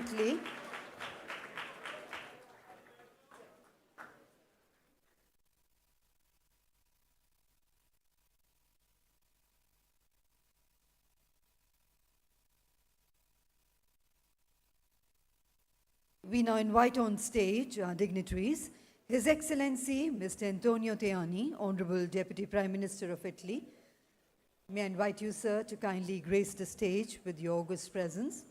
Italy. We now invite on stage our dignitaries, His Excellency Mr. Antonio Tajani, Honorable Deputy Prime Minister of Italy. May I invite you, sir, to kindly grace the stage with your august presence.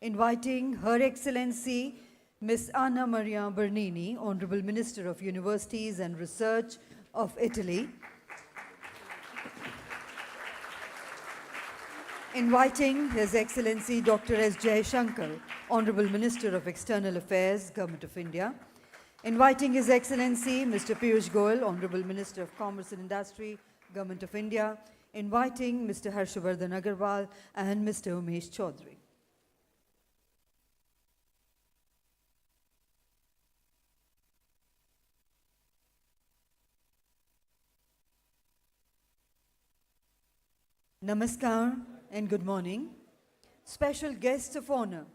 Inviting Her Excellency Ms. Anna Maria Bernini, Honorable Minister of Universities and Research of Italy. Inviting His Excellency Dr. S. Jaishankar, Honorable Minister of External Affairs, Government of India. Inviting His Excellency Mr. Piyush Goyal, Honorable Minister of Commerce and Industry, Government of India. Inviting Mr. Harshavardhan Agarwal and Mr. Umesh Chaudhary. Namaskar and good morning. Special guests of honor,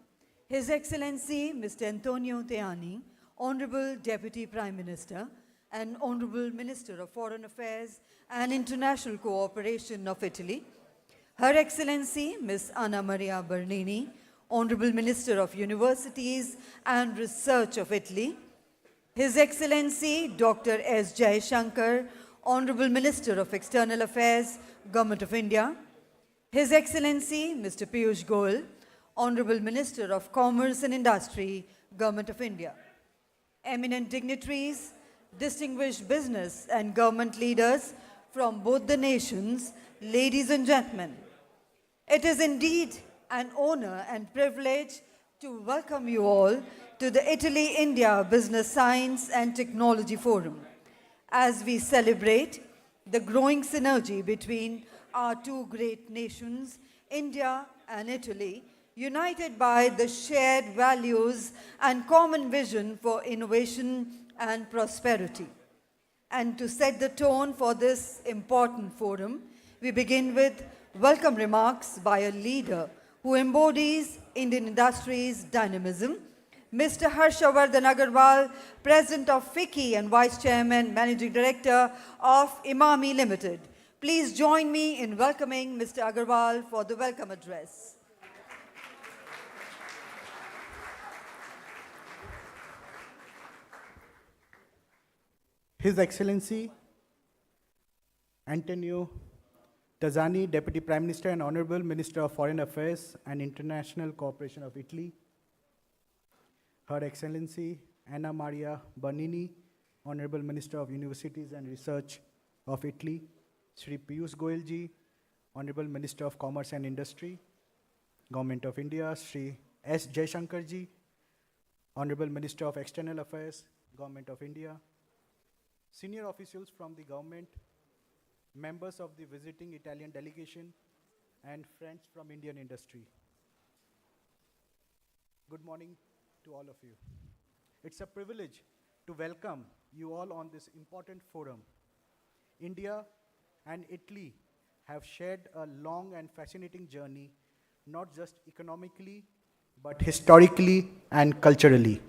His Excellency Mr. Antonio Tajani, Honorable Deputy Prime Minister and Honorable Minister of Foreign Affairs and International Cooperation of Italy. Her Excellency Ms. Anna Maria Bernini, Honorable Minister of Universities and Research of Italy. His Excellency Dr. S. Jaishankar, Honorable Minister of External Affairs, Government of India. His Excellency Mr. Piyush Goyal, Honorable Minister of Commerce and Industry, Government of India. Eminent dignitaries, distinguished business and government leaders from both the nations, ladies and gentlemen. It is indeed an honor and privilege to welcome you all to the Italy-India Business Science and Technology Forum as we celebrate the growing synergy between our two great nations, India and Italy, united by the shared values and common vision for innovation and prosperity. And to set the tone for this important forum, we begin with welcome remarks by a leader who embodies Indian industry's dynamism, Mr. Harshavardhan Agarwal, President of FICCI and Vice Chairman, Managing Director of Imami Limited. Please join me in welcoming Mr. Agarwal for the welcome address. His Excellency Antonio Tajani, Deputy Prime Minister and Honorable Minister of Foreign Affairs and International Cooperation of Italy. Her Excellency Anna Maria Bernini, Honorable Minister of Universities and Research of Italy. Shri Piyush Goyal ji, Honorable Minister of Commerce and Industry, Government of India. Shri S. Jaishankar ji, Honorable Minister of External Affairs, Government of India. Senior officials from the government, members of the visiting Italian delegation, and friends from Indian industry. Good morning to all of you. It's a privilege to welcome you all on this important forum. India and Italy have shared a long and fascinating journey, not just economically, but historically and culturally.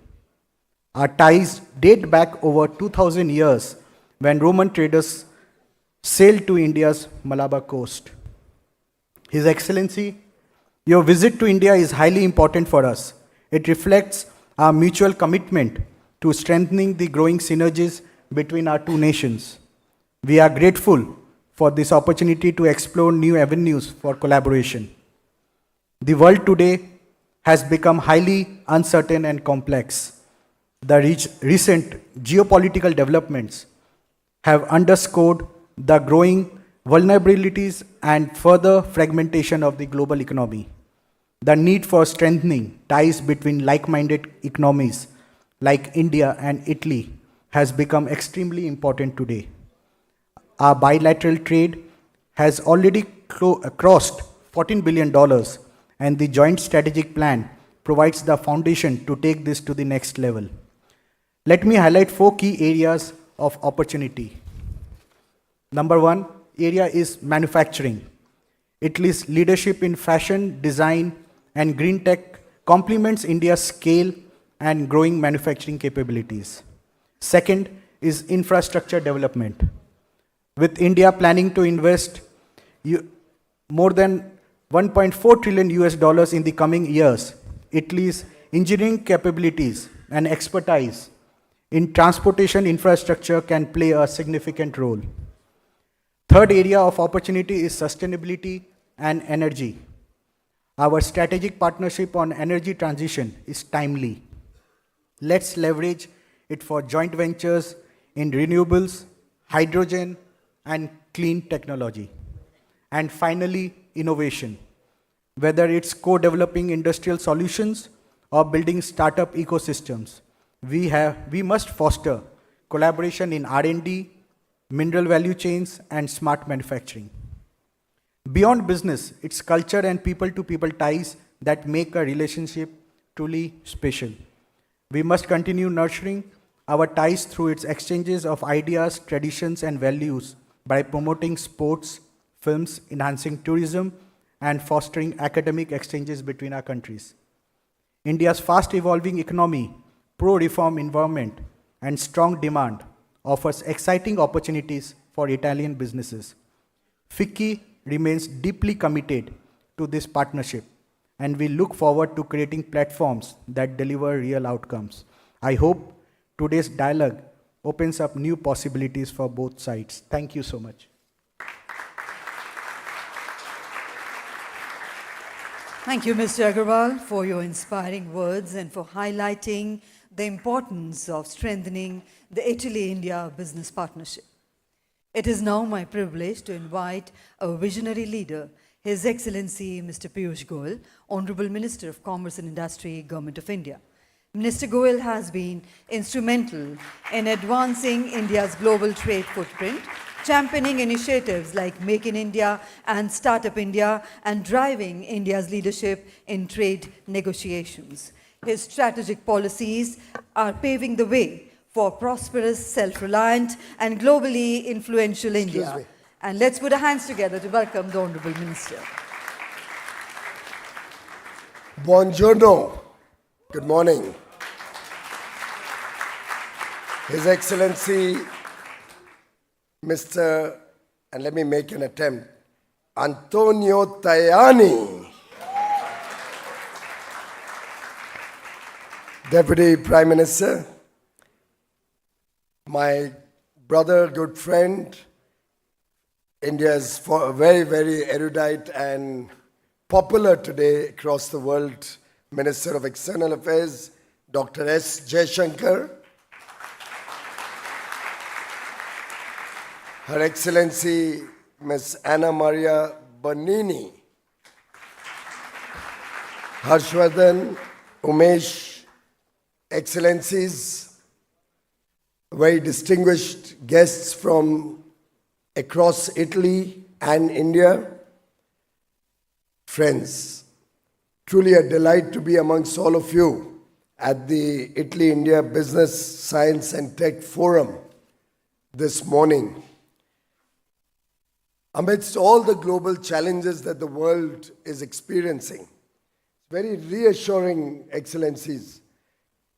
Our ties date back over 2,000 years when Roman traders sailed to India's Malabar coast. His Excellency, your visit to India is highly important for us. It reflects our mutual commitment to strengthening the growing synergies between our two nations. We are grateful for this opportunity to explore new avenues for collaboration. The world today has become highly uncertain and complex. The recent geopolitical developments have underscored the growing vulnerabilities and further fragmentation of the global economy. The need for strengthening ties between like-minded economies like India and Italy has become extremely important today. Our bilateral trade has already crossed $14 billion, and the joint strategic plan provides the foundation to take this to the next level. Let me highlight 4 key areas of opportunity. Number 1 area is manufacturing. Italy's leadership in fashion, design, and green tech complements India's scale and growing manufacturing capabilities. Second is infrastructure development. With India planning to invest more than 1.4 trillion US dollars in the coming years, Italy's engineering capabilities and expertise in transportation infrastructure can play a significant role. Third area of opportunity is sustainability and energy. Our strategic partnership on energy transition is timely. Let's leverage it for joint ventures in renewables, hydrogen, and clean technology. And finally, innovation. Whether it's co-developing industrial solutions or building startup ecosystems, we must foster collaboration in R&D, mineral value chains, and smart manufacturing. Beyond business, it's culture and people-to-people ties that make a relationship truly special. We must continue nurturing our ties through its exchanges of ideas, traditions, and values by promoting sports, films, enhancing tourism, and fostering academic exchanges between our countries. India's fast-evolving economy, pro-reform environment, and strong demand offers exciting opportunities for Italian businesses. FICCI remains deeply committed to this partnership, and we look forward to creating platforms that deliver real outcomes. I hope today's dialogue opens up new possibilities for both sides. Thank you so much. Thank you, Mr. Agarwal, for your inspiring words and for highlighting the importance of strengthening the Italy-India business partnership. It is now my privilege to invite a visionary leader, His Excellency Mr. Piyush Goyal, Honorable Minister of Commerce and Industry, Government of India. Minister Goyal has been instrumental in advancing India's global trade footprint, championing initiatives like Make in India and Startup India, and driving India's leadership in trade negotiations. His strategic policies are paving the way for prosperous, self-reliant, and globally influential India. And let's put our hands together to welcome the Honorable Minister. Buongiorno. Good morning. His Excellency Mr. and let me make an attempt, Antonio Tajani, Deputy Prime Minister, my brother, good friend, India's very, very erudite and popular today across the world, Minister of External Affairs, Dr. S. Jaishankar, Her Excellency Ms. Anna Maria Bernini, Harshvardhan, Umesh, Excellencies, very distinguished guests from across Italy and India, friends, truly a delight to be amongst all of you at the Italy-India Business, Science and Tech Forum this morning. Amidst all the global challenges that the world is experiencing, very reassuring, Excellencies,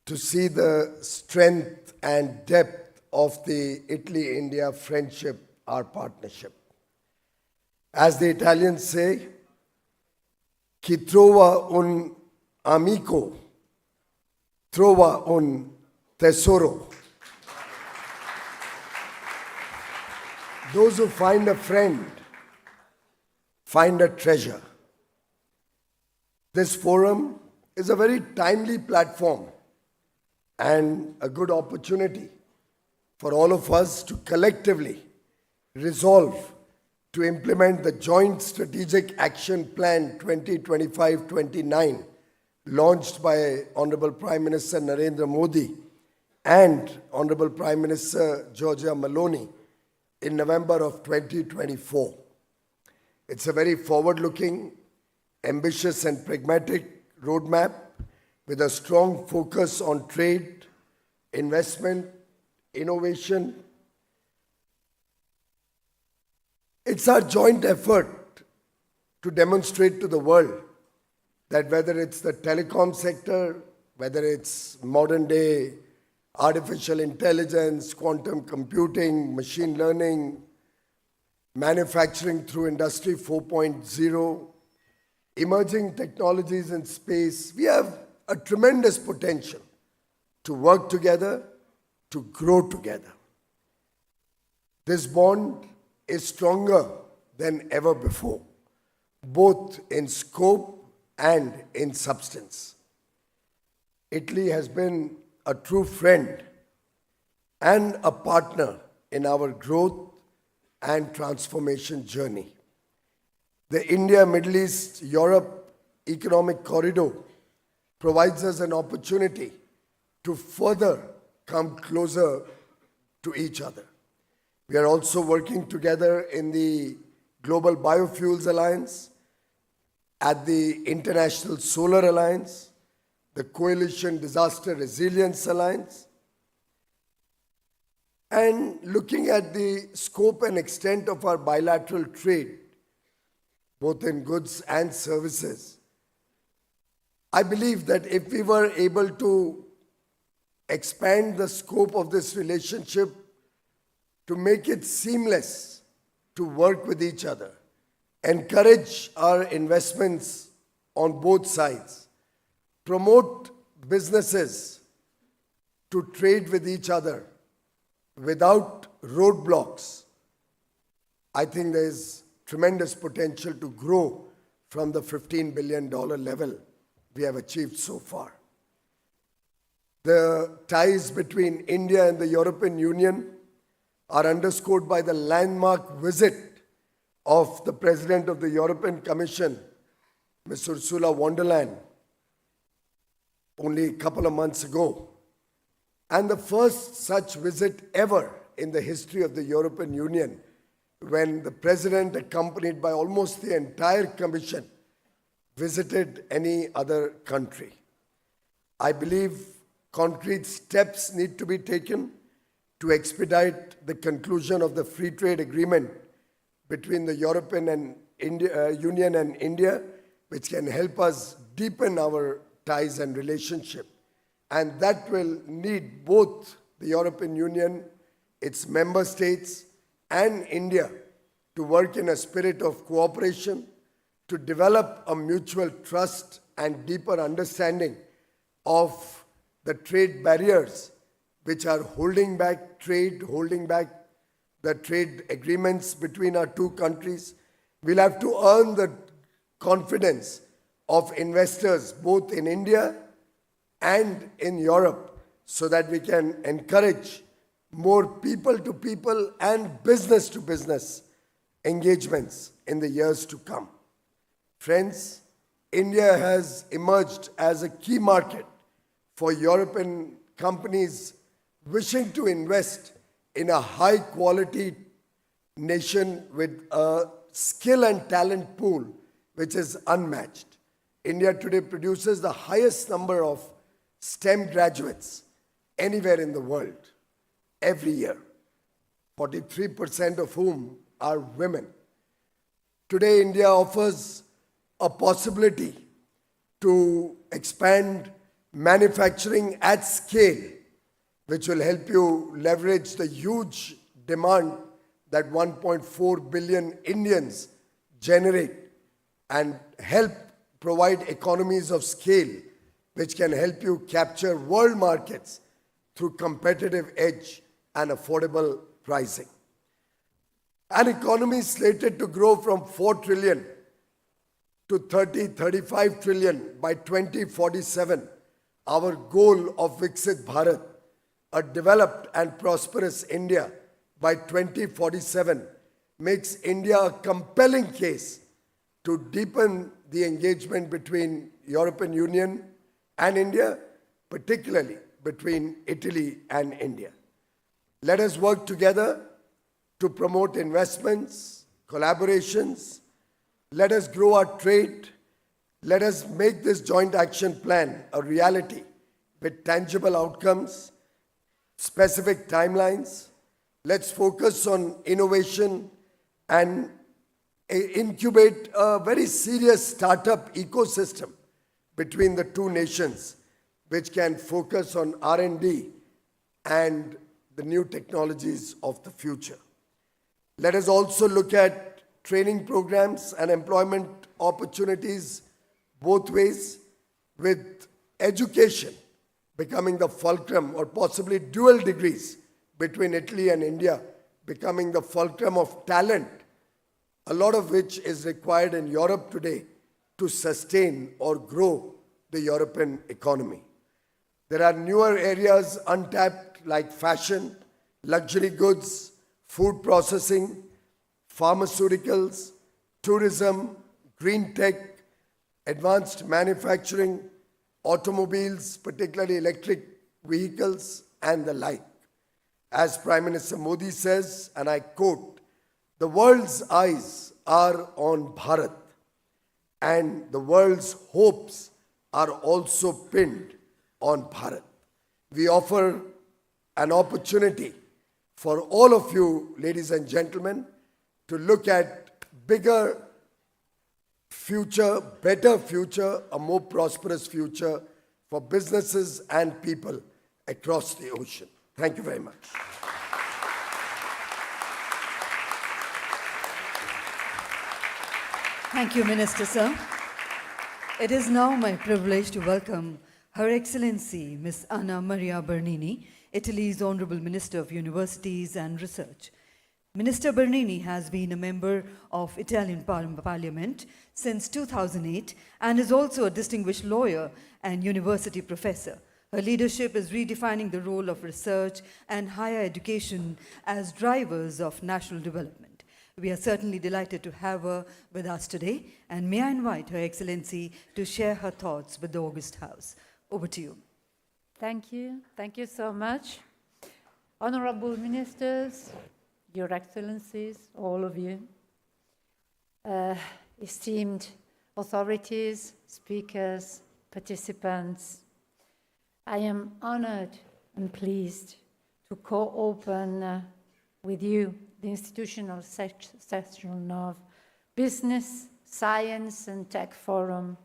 to see the strength and depth of the Italy-India friendship, our partnership. As the Italians say, chi trova un amico trova un tesoro. Those who find a friend find a treasure. This forum is a very timely platform and a good opportunity for all of us to collectively resolve to implement the Joint Strategic Action Plan 2025-29 launched by Honorable Prime Minister Narendra Modi and Honorable Prime Minister Giorgia Meloni in November of 2024. It's a very forward-looking, ambitious and pragmatic roadmap with a strong focus on trade, investment, innovation. It's our joint effort to demonstrate to the world that whether it's the telecom sector, whether it's modern day artificial intelligence, quantum computing, machine learning, manufacturing through Industry 4.0, emerging technologies in space, we have a tremendous potential to work together, to grow together. This bond is stronger than ever before, both in scope and in substance. Italy has been a true friend and a partner in our growth and transformation journey. The India, Middle East, Europe economic corridor provides us an opportunity to further come closer to each other. We are also working together in the Global Biofuels Alliance, at the International Solar Alliance, the Coalition Disaster Resilience Alliance, and looking at the scope and extent of our bilateral trade, both in goods and services. I believe that if we were able to expand the scope of this relationship to make it seamless to work with each other, encourage our investments on both sides, promote businesses to trade with each other without roadblocks, I think there is tremendous potential to grow from the $15 billion level we have achieved so far. The ties between India and the European Union are underscored by the landmark visit of the President of the European Commission, Ms. Ursula von der Leyen, only a couple of months ago, and the first such visit ever in the history of the European Union, when the President, accompanied by almost the entire Commission, visited any other country. I believe concrete steps need to be taken to expedite the conclusion of the free trade agreement between the European Union and India, which can help us deepen our ties and relationship. And that will need both the European Union, its member states, and India to work in a spirit of cooperation, to develop a mutual trust and deeper understanding of the trade barriers which are holding back trade, holding back the trade agreements between our two countries. We'll have to earn the confidence of investors both in India and in Europe so that we can encourage more people-to-people and business-to-business engagements in the years to come. Friends, India has emerged as a key market for European companies wishing to invest in a high-quality nation with a skill and talent pool which is unmatched. India today produces the highest number of STEM graduates anywhere in the world every year, 43% of whom are women. Today, India offers a possibility to expand manufacturing at scale, which will help you leverage the huge demand that 1.4 billion Indians generate and help provide economies of scale, which can help you capture world markets through competitive edge and affordable pricing. An economy slated to grow from 4 trillion to 35 trillion by 2047, our goal of Viksit Bharat, a developed and prosperous India by 2047, makes India a compelling case to deepen the engagement between European Union and India, particularly between Italy and India. Let us work together to promote investments, collaborations. Let us grow our trade. Let us make this joint action plan a reality with tangible outcomes, specific timelines. Let's focus on innovation and incubate a very serious startup ecosystem between the two nations, which can focus on R&D and the new technologies of the future. Let us also look at training programs and employment opportunities both ways, with education becoming the fulcrum, or possibly dual degrees between Italy and India becoming the fulcrum of talent, a lot of which is required in Europe today to sustain or grow the European economy. There are newer areas untapped like fashion, luxury goods, food processing, pharmaceuticals, tourism, green tech, advanced manufacturing, automobiles, particularly electric vehicles, and the like. As Prime Minister Modi says, and I quote, "The world's eyes are on Bharat, and the world's hopes are also pinned on Bharat." We offer an opportunity for all of you, ladies and gentlemen, to look at bigger future, better future, a more prosperous future for businesses and people across the ocean. Thank you very much. Thank you, Minister, sir. It is now my privilege to welcome Her Excellency Ms. Anna Maria Bernini, Italy's Honorable Minister of Universities and Research. Minister Bernini has been a member of Italian Parliament since 2008 and is also a distinguished lawyer and university professor. Her leadership is redefining the role of research and higher education as drivers of national development. We are certainly delighted to have her with us today, and may I invite Her Excellency to share her thoughts with the August House. Over to you. Thank you. Thank you so much. Honorable Ministers, Your Excellencies, all of you, esteemed authorities, speakers, participants, I am honored and pleased to co-open with you the institutional session of Business, Science and Tech Forum,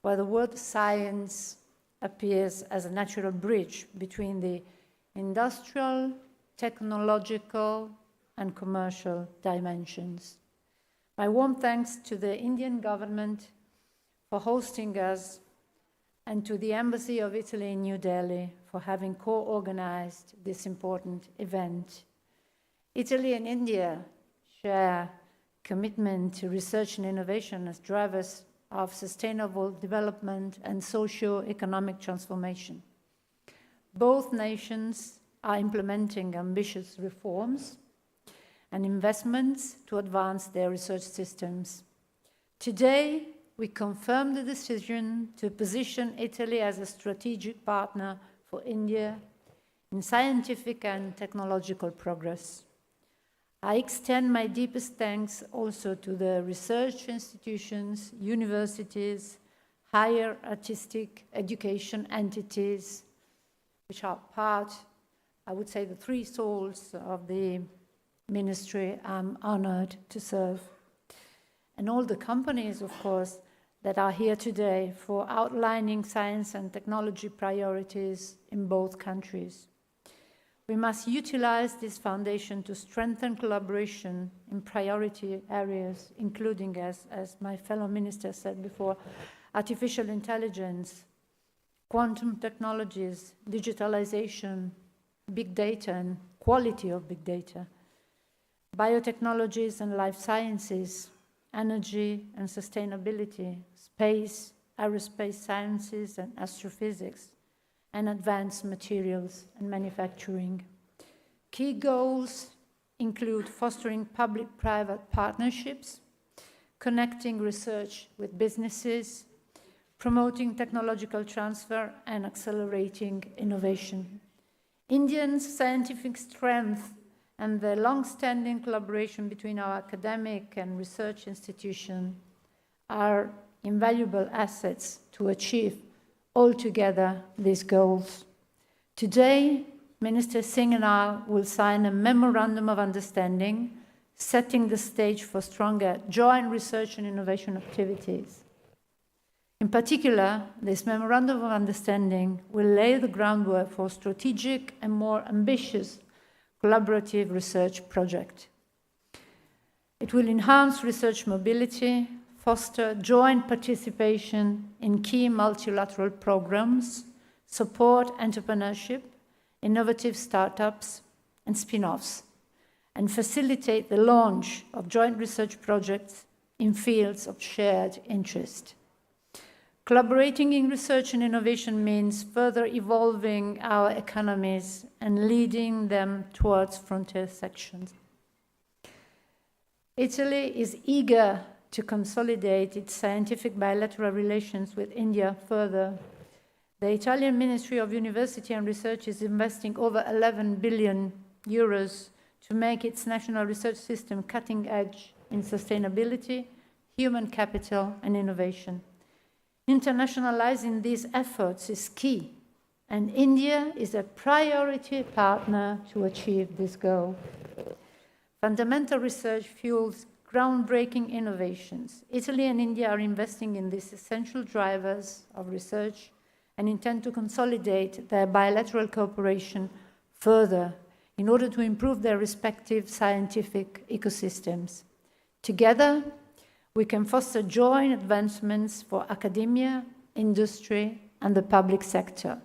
where the word science appears as a natural bridge between the industrial, technological, and commercial dimensions. My warm thanks to the Indian government for hosting us, and to the Embassy of Italy in New Delhi for having co-organized this important event. Italy and India share commitment to research and innovation as drivers of sustainable development and socio-economic transformation. Both nations are implementing ambitious reforms and investments to advance their research systems. Today, we confirm the decision to position Italy as a strategic partner for India in scientific and technological progress. I extend my deepest thanks also to the research institutions, universities, higher artistic education entities, which are part, I would say, the three souls of the ministry I'm honored to serve. And all the companies, of course, that are here today for outlining science and technology priorities in both countries. We must utilize this foundation to strengthen collaboration in priority areas, including, as my fellow minister said before, artificial intelligence, quantum technologies, digitalization, big data and quality of big data, biotechnologies and life sciences, energy and sustainability, space, aerospace sciences and astrophysics, and advanced materials and manufacturing. Key goals include fostering public-private partnerships, connecting research with businesses, promoting technological transfer, and accelerating innovation. India's scientific strength and the long-standing collaboration between our academic and research institutions are invaluable assets to achieve altogether these goals. Today, Minister Singh and I will sign a memorandum of understanding, setting the stage for stronger joint research and innovation activities. In particular, this Memorandum of Understanding will lay the groundwork for strategic and more ambitious collaborative research project. It will enhance research mobility, foster joint participation in key multilateral programs, support entrepreneurship, innovative startups, and spin-offs, and facilitate the launch of joint research projects in fields of shared interest. Collaborating in research and innovation means further evolving our economies and leading them towards frontier sections. Italy is eager to consolidate its scientific bilateral relations with India further. The Italian Ministry of University and Research is investing over 11 billion euros to make its national research system cutting edge in sustainability, human capital, and innovation. Internationalizing these efforts is key, and India is a priority partner to achieve this goal. Fundamental research fuels groundbreaking innovations. Italy and India are investing in these essential drivers of research and intend to consolidate their bilateral cooperation further in order to improve their respective scientific ecosystems. Together, we can foster joint advancements for academia, industry, and the public sector.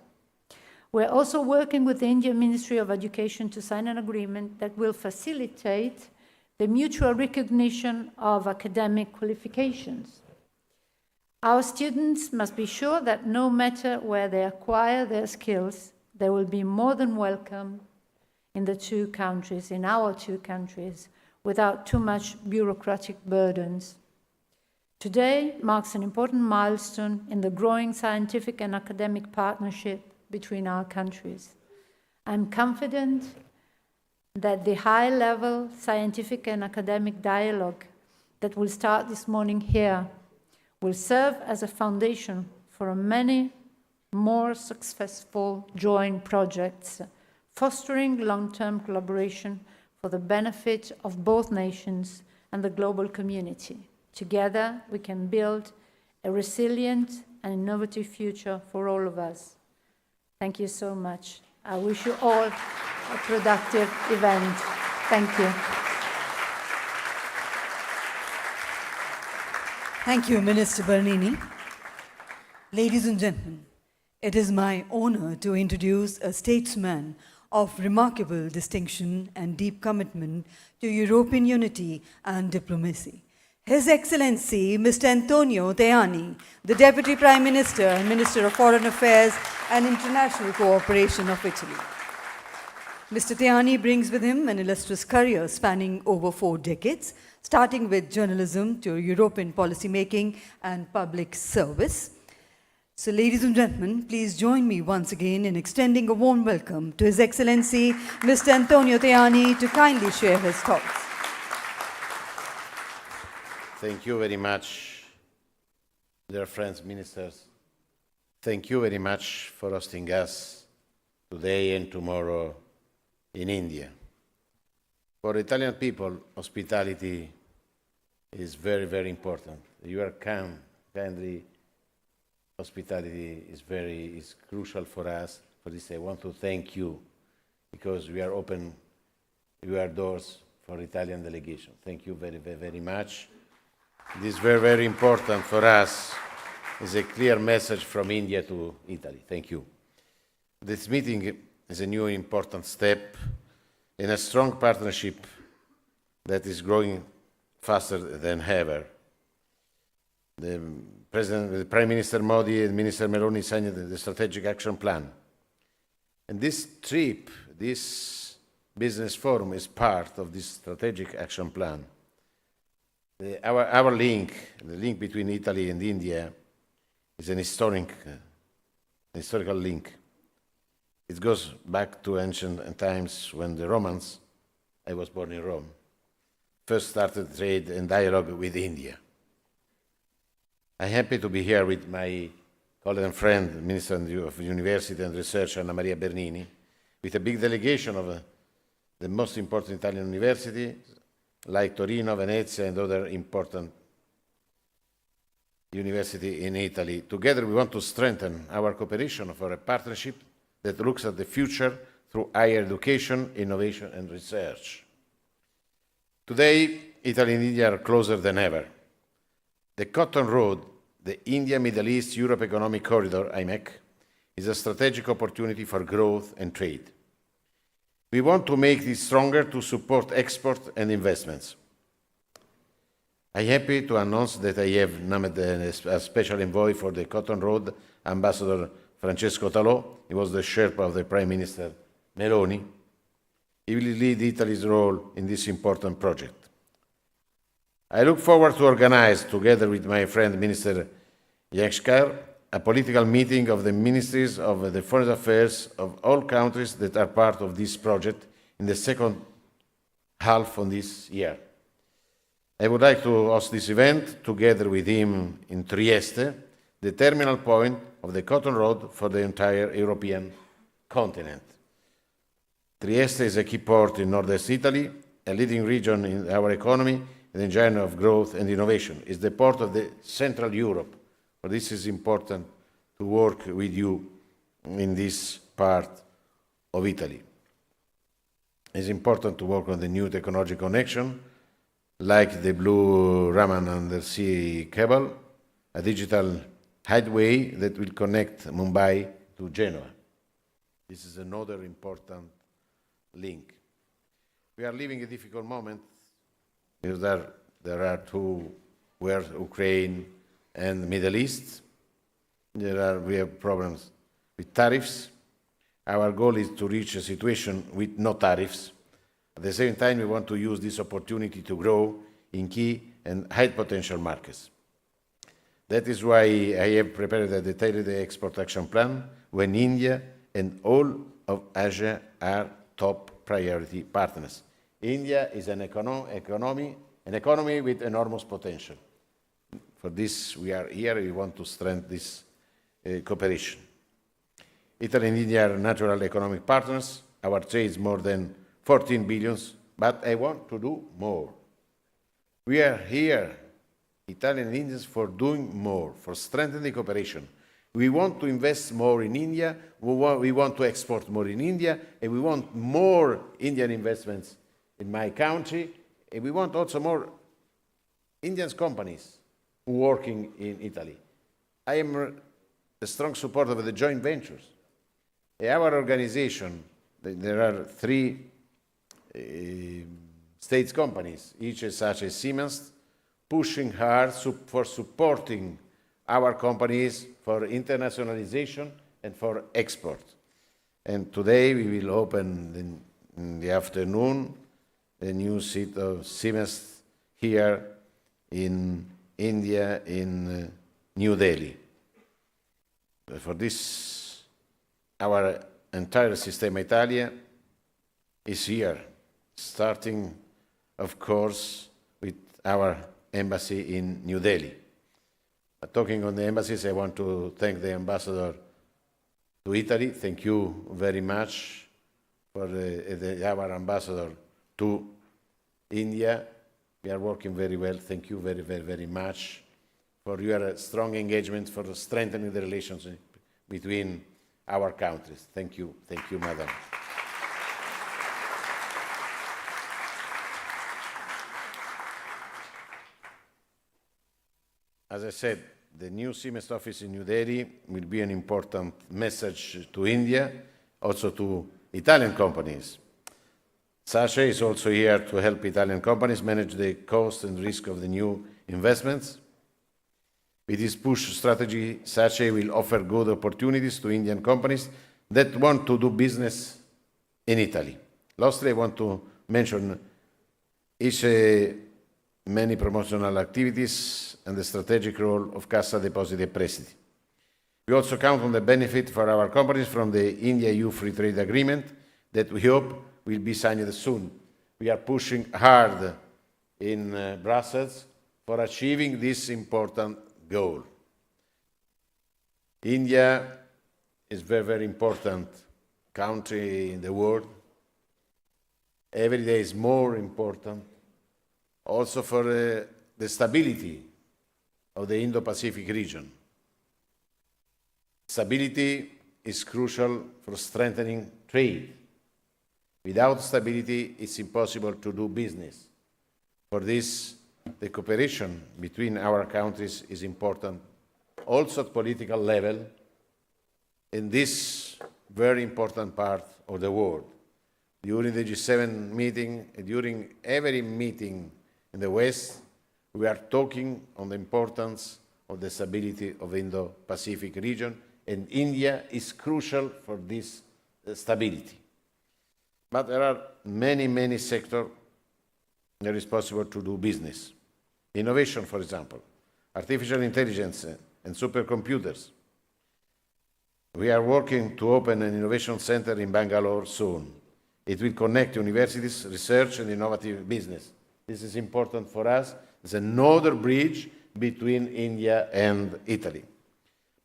We're also working with the Indian Ministry of Education to sign an agreement that will facilitate the mutual recognition of academic qualifications. Our students must be sure that no matter where they acquire their skills, they will be more than welcome in our two countries, without too much bureaucratic burdens. Today marks an important milestone in the growing scientific and academic partnership between our countries. I'm confident that the high-level scientific and academic dialogue that will start this morning here will serve as a foundation for many more successful joint projects, fostering long-term collaboration for the benefit of both nations and the global community. Together, we can build a resilient and innovative future for all of us. Thank you so much. I wish you all a productive event. Thank you. Thank you, Minister Bernini. Ladies and gentlemen, it is my honor to introduce a statesman of remarkable distinction and deep commitment to European unity and diplomacy. His Excellency, Mr. Antonio Tajani, the Deputy Prime Minister and Minister of Foreign Affairs and International Cooperation of Italy. Mr. Tajani brings with him an illustrious career spanning over 4 decades, starting with journalism to European policymaking and public service. So, ladies and gentlemen, please join me once again in extending a warm welcome to His Excellency, Mr. Antonio Tajani, to kindly share his thoughts. Thank you very much, dear friends, ministers. Thank you very much for hosting us today and tomorrow in India. For Italian people, hospitality is very, very important. Your kindly hospitality is crucial for us. For this, I want to thank you because we are open your doors for Italian delegation. Thank you very, very, very much. This is very, very important for us. It's a clear message from India to Italy. Thank you. This meeting is a new important step in a strong partnership that is growing faster than ever. The Prime Minister Modi and Minister Meloni signed the Strategic Action Plan. And this trip, this business forum is part of this Strategic Action Plan. Our link, the link between Italy and India, is an historical link. It goes back to ancient times when the Romans, I was born in Rome, first started trade and dialogue with India. I'm happy to be here with my colleague and friend, Minister of University and Research, Anna Maria Bernini, with a big delegation of the most important Italian universities, like Torino, Venezia, and other important university in Italy. Together we want to strengthen our cooperation for a partnership that looks at the future through higher education, innovation and research. Today, Italy and India are closer than ever. The Cotton Road, the India-Middle East-Europe Economic Corridor, IMEC, is a strategic opportunity for growth and trade. We want to make this stronger to support export and investments. I am happy to announce that I have named a special envoy for the Cotton Road, Ambassador Francesco Talò. He was the Sherpa of the Prime Minister Meloni. He will lead Italy's role in this important project. I look forward to organize, together with my friend Minister Jaishankar, a political meeting of the ministries of the foreign affairs of all countries that are part of this project in the second half of this year. I would like to host this event together with him in Trieste, the terminal point of the Cotton Road for the entire European continent. Trieste is a key port in northern Italy, a leading region in our economy and engine of growth and innovation. It's the port of the Central Europe. But this is important to work with you in this part of Italy. It's important to work on the new technology connection, like the Blue Raman undersea cable, a digital highway that will connect Mumbai to Genoa. This is another important link. We are living a difficult moment because there are two wars, Ukraine and the Middle East. We have problems with tariffs. Our goal is to reach a situation with no tariffs. At the same time, we want to use this opportunity to grow in key and high potential markets. That is why I have prepared a detailed export action plan when India and all of Asia are top priority partners. India is an economy with enormous potential. For this, we are here. We want to strengthen this cooperation. Italy and India are natural economic partners. Our trade is more than 14 billion, but I want to do more. We are here, Italian and Indians, for doing more, for strengthening cooperation. We want to invest more in India, we want to export more in India, and we want more Indian investments in my country, and we want also more Indian companies working in Italy. I am a strong supporter of the joint ventures. Our organization, there are 3 state companies, each such as Siemens, pushing hard for supporting our companies for internationalization and for export. And today we will open in the afternoon a new seat of Siemens here in India, in New Delhi. For this, our entire Sistema Italia is here, starting, of course, with our embassy in New Delhi. Talking on the embassies, I want to thank the ambassador to Italy. Thank you very much for our ambassador to India. We are working very well. Thank you very, very, very much for your strong engagement for strengthening the relationship between our countries. Thank you, madam. As I said, the new Siemens office in New Delhi will be an important message to India, also to Italian companies. SACE is also here to help Italian companies manage the cost and risk of the new investments. With this push strategy, SACE will offer good opportunities to Indian companies that want to do business in Italy. Lastly, I want to mention many promotional activities and the strategic role of Cassa Depositi e Prestiti. We also count on the benefit for our companies from the India-EU Free Trade Agreement that we hope will be signed soon. We are pushing hard in Brussels for achieving this important goal. India is a very, very important country in the world. Every day is more important, also for the stability of the Indo-Pacific region. Stability is crucial for strengthening trade. Without stability, it's impossible to do business. For this, the cooperation between our countries is important, also at political level, in this very important part of the world. During the G7 meeting, during every meeting in the West, we are talking on the importance of the stability of the Indo-Pacific region, and India is crucial for this stability. But there are many, many sectors where it's possible to do business. Innovation, for example, artificial intelligence and supercomputers. We are working to open an innovation center in Bangalore soon. It will connect universities, research, and innovative business. This is important for us. It's another bridge between India and Italy.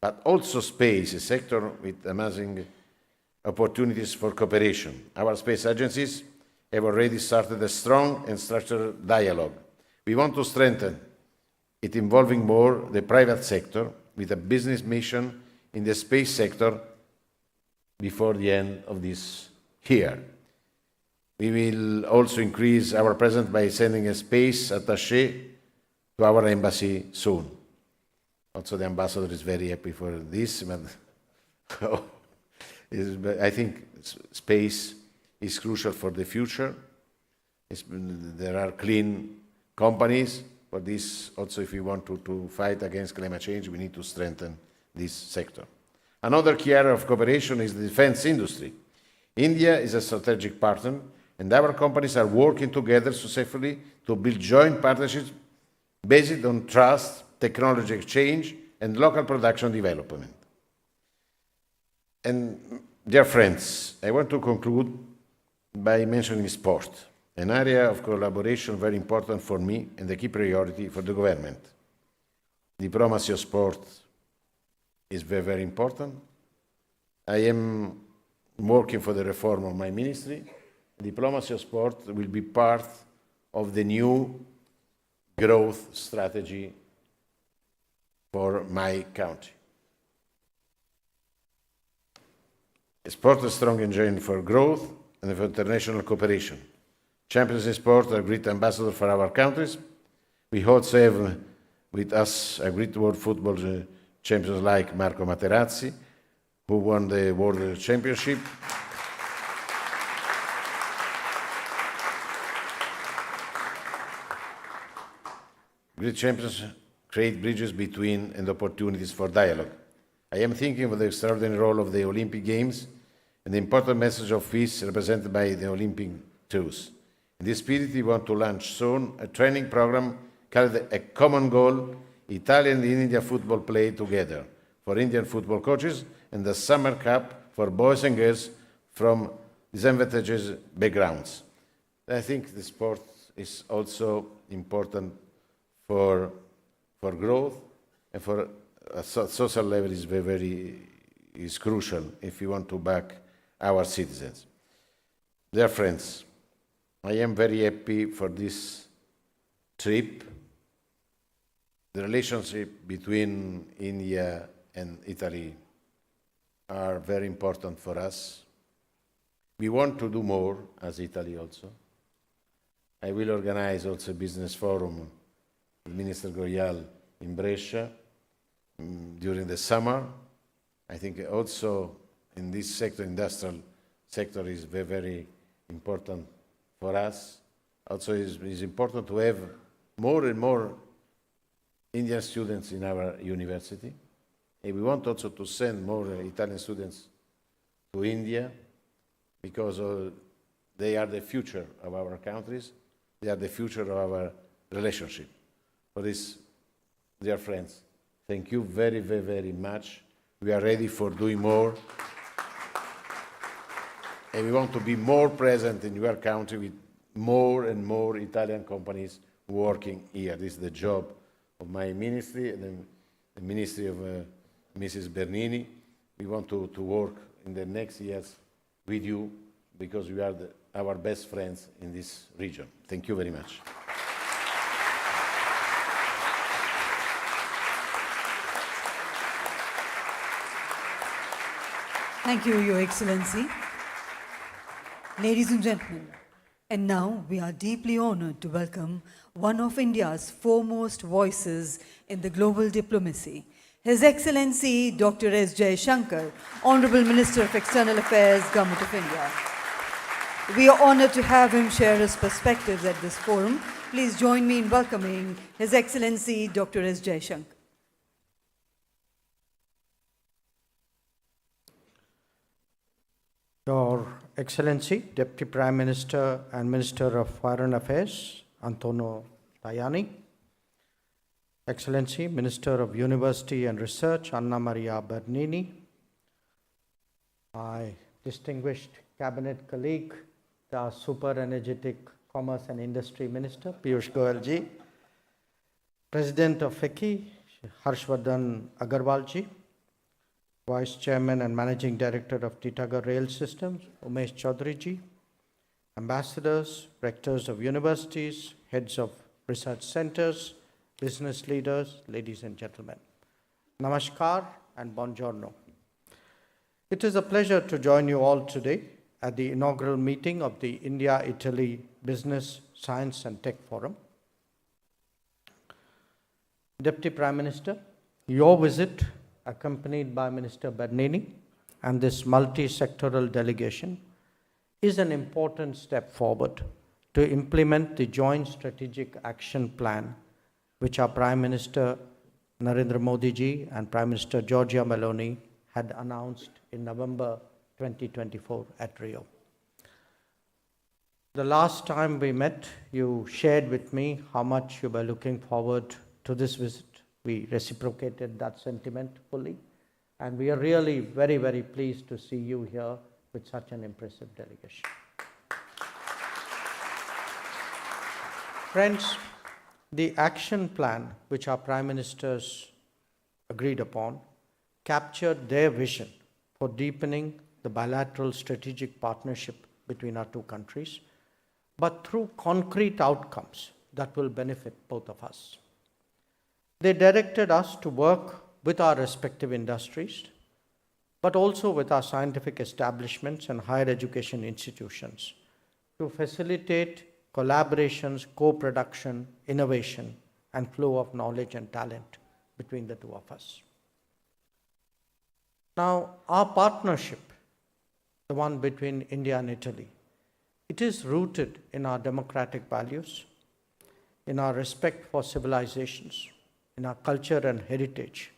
But also space, a sector with amazing opportunities for cooperation. Our space agencies have already started a strong and structured dialogue. We want to strengthen it, involving more the private sector with a business mission in the space sector before the end of this year. We will also increase our presence by sending a space attaché to our embassy soon. Also, the ambassador is very happy for this, but I think space is crucial for the future. There are clean companies, but this also, if we want to fight against climate change, we need to strengthen this sector. Another key area of cooperation is the defense industry. India is a strategic partner, and our companies are working together successfully to build joint partnerships based on trust, technology exchange, and local production development. And dear friends, I want to conclude by mentioning sport, an area of collaboration very important for me and a key priority for the government. Diplomacy of sport is very, very important. I am working for the reform of my ministry. Diplomacy of sport will be part of the new growth strategy for my country. Sport is a strong engine for growth and for international cooperation. Champions in sport are great ambassadors for our countries. We also have with us a great world football champions like Marco Materazzi, who won the World Championship. Great champions create bridges between and opportunities for dialogue. I am thinking of the extraordinary role of the Olympic Games and the important message of peace represented by the Olympic truce. In this spirit, we want to launch soon a training program called A Common Goal, Italian and Indian football play together, for Indian football coaches, and the Summer Cup for boys and girls from disadvantaged backgrounds. I think the sport is also important for growth, and for a social level is crucial if we want to back our citizens. Dear friends, I am very happy for this trip. The relationship between India and Italy are very important for us. We want to do more as Italy also. I will organize also a business forum with Minister Goyal in Brescia during the summer. I think also in this sector, industrial sector is very, very important for us. Also it is important to have more and more Indian students in our university. And we want also to send more Italian students to India because they are the future of our countries. They are the future of our relationship. For this, dear friends, thank you very, very, very much. We are ready for doing more. And we want to be more present in your country with more and more Italian companies working here. This is the job of my ministry and the ministry of Mrs. Bernini. We want to work in the next years with you because you are our best friends in this region. Thank you very much. Thank you, Your Excellency. Ladies and gentlemen, and now we are deeply honored to welcome one of India's foremost voices in the global diplomacy, His Excellency Dr. S. Jaishankar, Honorable Minister of External Affairs, Government of India. We are honored to have him share his perspectives at this forum. Please join me in welcoming His Excellency Dr. S. Jaishankar. Your Excellency, Deputy Prime Minister and Minister of Foreign Affairs, Antonio Tajani, Excellency, Minister of University and Research, Anna Maria Bernini, my distinguished cabinet colleague, the super energetic Commerce and Industry Minister, Piyush Goyal ji, President of FICCI, Harshvardhan Agarwal ji, Vice Chairman and Managing Director of Titagarh Rail Systems, Umesh Chaudhary ji, ambassadors, rectors of universities, heads of research centers, business leaders, ladies and gentlemen. Namaskar and buongiorno. It is a pleasure to join you all today at the inaugural meeting of the India-Italy Business, Science and Tech Forum. Deputy Prime Minister, your visit, accompanied by Minister Bernini and this multi-sectoral delegation, is an important step forward to implement the joint strategic action plan which our Prime Minister Narendra Modi ji and Prime Minister Giorgia Meloni had announced in November 2024 at Rio. The last time we met, you shared with me how much you were looking forward to this visit. We reciprocated that sentiment fully, and we are really very, very pleased to see you here with such an impressive delegation. Friends, the action plan which our Prime Ministers agreed upon captured their vision for deepening the bilateral strategic partnership between our two countries, but through concrete outcomes that will benefit both of us. They directed us to work with our respective industries, but also with our scientific establishments and higher education institutions to facilitate collaborations, co-production, innovation, and flow of knowledge and talent between the two of us. Now, our partnership, the one between India and Italy, it is rooted in our democratic values, in our respect for civilizations, in our culture and heritage,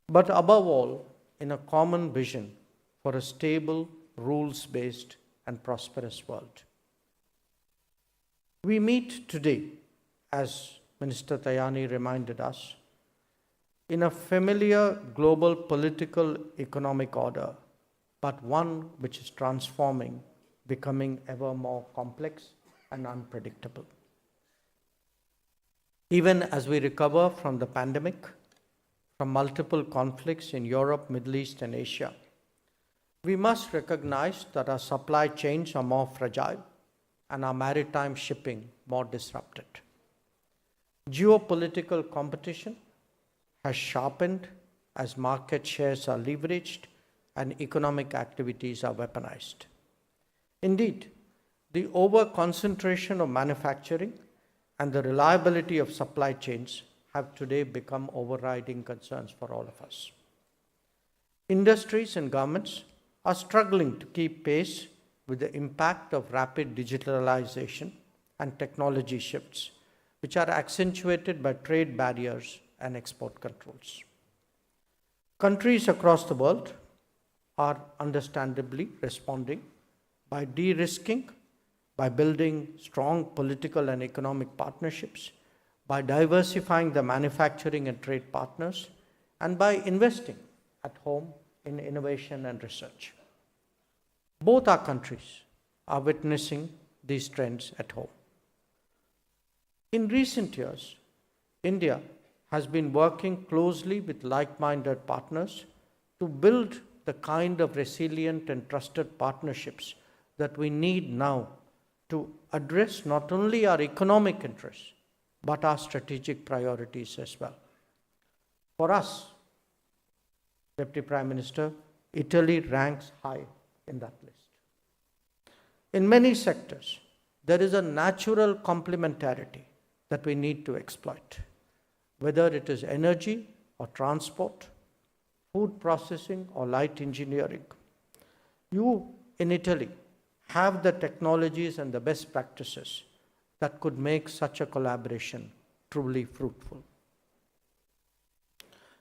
but above all, in a common vision for a stable, rules-based and prosperous world. We meet today, as Minister Tajani reminded us, in a familiar global political economic order, but one which is transforming, becoming ever more complex and unpredictable. Even as we recover from the pandemic, from multiple conflicts in Europe, Middle East, and Asia, we must recognize that our supply chains are more fragile and our maritime shipping more disrupted. Geopolitical competition has sharpened as market shares are leveraged and economic activities are weaponized. Indeed, the over-concentration of manufacturing and the reliability of supply chains have today become overriding concerns for all of us. Industries and governments are struggling to keep pace with the impact of rapid digitalization and technology shifts, which are accentuated by trade barriers and export controls. Countries across the world are understandably responding by de-risking, by building strong political and economic partnerships, by diversifying the manufacturing and trade partners, and by investing at home in innovation and research. Both our countries are witnessing these trends at home. In recent years, India has been working closely with like-minded partners to build the kind of resilient and trusted partnerships that we need now to address not only our economic interests, but our strategic priorities as well. For us, Deputy Prime Minister, Italy ranks high in that list. In many sectors, there is a natural complementarity that we need to exploit, whether it is energy or transport, food processing or light engineering. You in Italy have the technologies and the best practices that could make such a collaboration truly fruitful.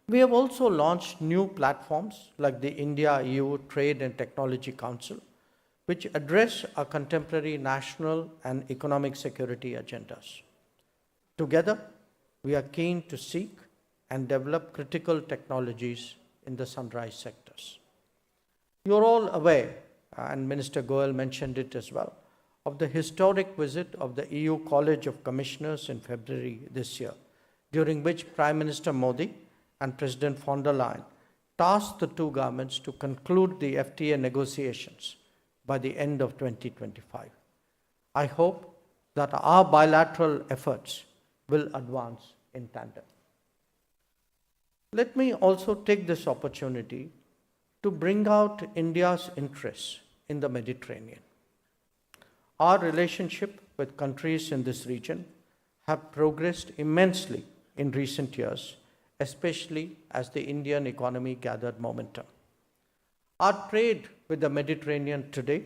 We have also launched new platforms like the India-EU Trade and Technology Council, which address our contemporary national and economic security agendas. Together, we are keen to seek and develop critical technologies in the sunrise sectors. You're all aware, and Minister Goyal mentioned it as well, of the historic visit of the EU College of Commissioners in February this year, during which Prime Minister Modi and President von der Leyen tasked the two governments to conclude the FTA negotiations by the end of 2025. I hope that our bilateral efforts will advance in tandem. Let me also take this opportunity to bring out India's interests in the Mediterranean. Our relationship with countries in this region have progressed immensely in recent years, especially as the Indian economy gathered momentum. Our trade with the Mediterranean today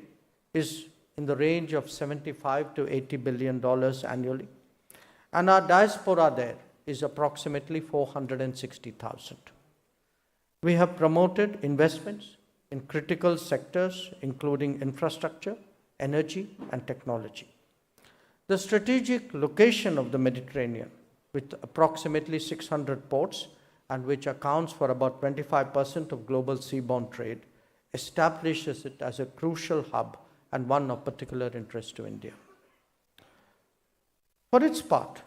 is in the range of $75 to $80 billion annually, and our diaspora there is approximately 460,000. We have promoted investments in critical sectors, including infrastructure, energy, and technology. The strategic location of the Mediterranean, with approximately 600 ports and which accounts for about 25% of global seaborne trade, establishes it as a crucial hub and one of particular interest to India. For its part,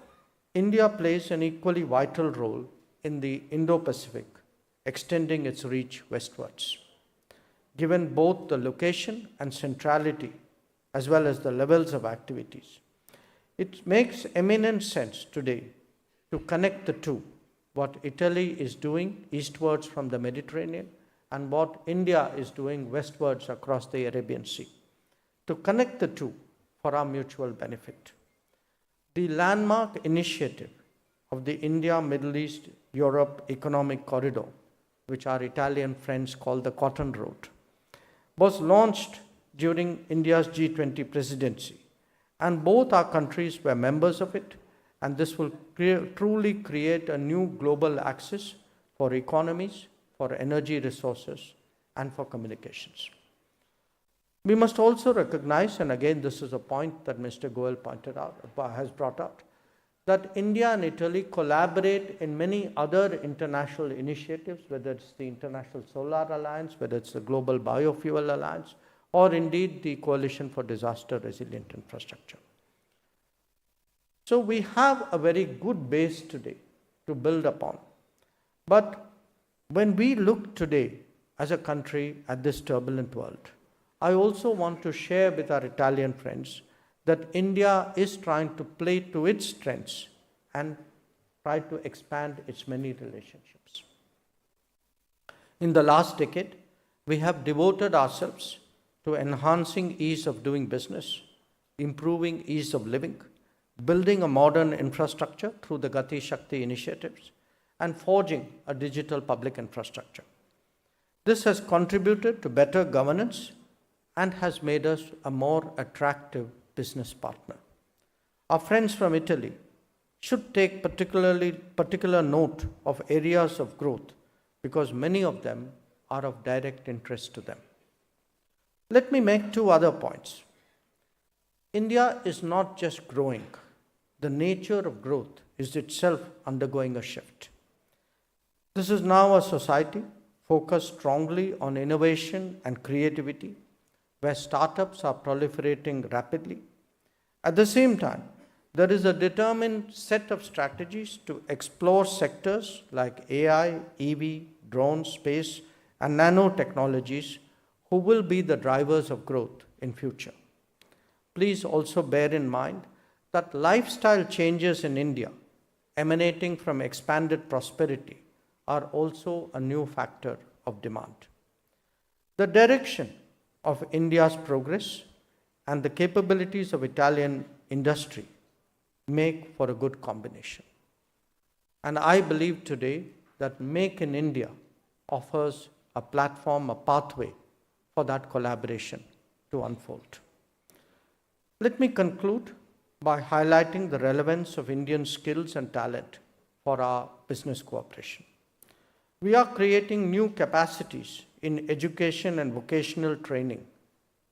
India plays an equally vital role in the Indo-Pacific, extending its reach westwards. Given both the location and centrality, as well as the levels of activities, it makes eminent sense today to connect the two, what Italy is doing eastwards from the Mediterranean and what India is doing westwards across the Arabian Sea, to connect the two for our mutual benefit. The landmark initiative of the India-Middle East-Europe Economic Corridor, which our Italian friends call the Cotton Road, was launched during India's G20 presidency, and both our countries were members of it, and this will truly create a new global axis for economies, for energy resources, and for communications. We must also recognize, and again this is a point that Mr. Goyal has brought out, that India and Italy collaborate in many other international initiatives, whether it's the International Solar Alliance, whether it's the Global Biofuel Alliance, or indeed the Coalition for Disaster Resilient Infrastructure. So we have a very good base today to build upon. But when we look today as a country at this turbulent world, I also want to share with our Italian friends that India is trying to play to its strengths and try to expand its many relationships. In the last decade, we have devoted ourselves to enhancing ease of doing business, improving ease of living, building a modern infrastructure through the Gati Shakti initiatives, and forging a digital public infrastructure. This has contributed to better governance and has made us a more attractive business partner. Our friends from Italy should take particular note of areas of growth because many of them are of direct interest to them. Let me make two other points. India is not just growing. The nature of growth is itself undergoing a shift. This is now a society focused strongly on innovation and creativity, where startups are proliferating rapidly. At the same time, there is a determined set of strategies to explore sectors like AI, EV, drones, space, and nanotechnologies who will be the drivers of growth in future. Please also bear in mind that lifestyle changes in India emanating from expanded prosperity are also a new factor of demand. The direction of India's progress and the capabilities of Italian industry make for a good combination. And I believe today that Make in India offers a platform, a pathway for that collaboration to unfold. Let me conclude by highlighting the relevance of Indian skills and talent for our business cooperation. We are creating new capacities in education and vocational training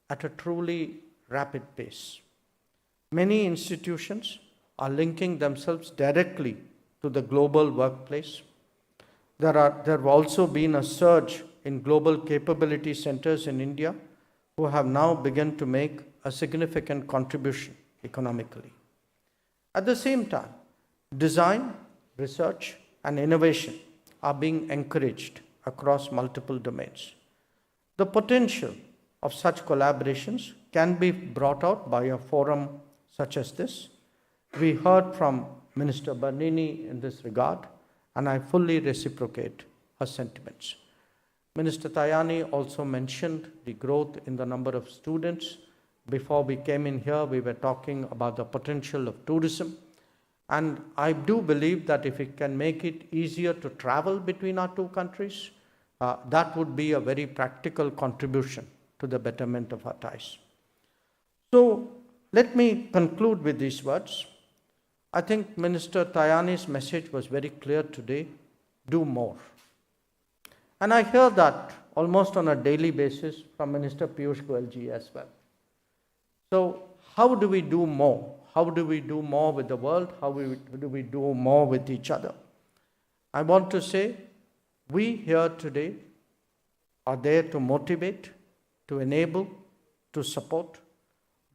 at a truly rapid pace. Many institutions are linking themselves directly to the global workplace. There have also been a surge in global capability centers in India who have now begun to make a significant contribution economically. At the same time, design, research, and innovation are being encouraged across multiple domains. The potential of such collaborations can be brought out by a forum such as this. We heard from Minister Bernini in this regard, and I fully reciprocate her sentiments. Minister Tajani also mentioned the growth in the number of students. Before we came in here, we were talking about the potential of tourism. And I do believe that if we can make it easier to travel between our two countries, that would be a very practical contribution to the betterment of our ties. So let me conclude with these words. I think Minister Tajani's message was very clear today: do more. And I hear that almost on a daily basis from Minister Piyush Goyal ji as well. So how do we do more? How do we do more with the world? How do we do more with each other? I want to say, we here today are there to motivate, to enable, to support,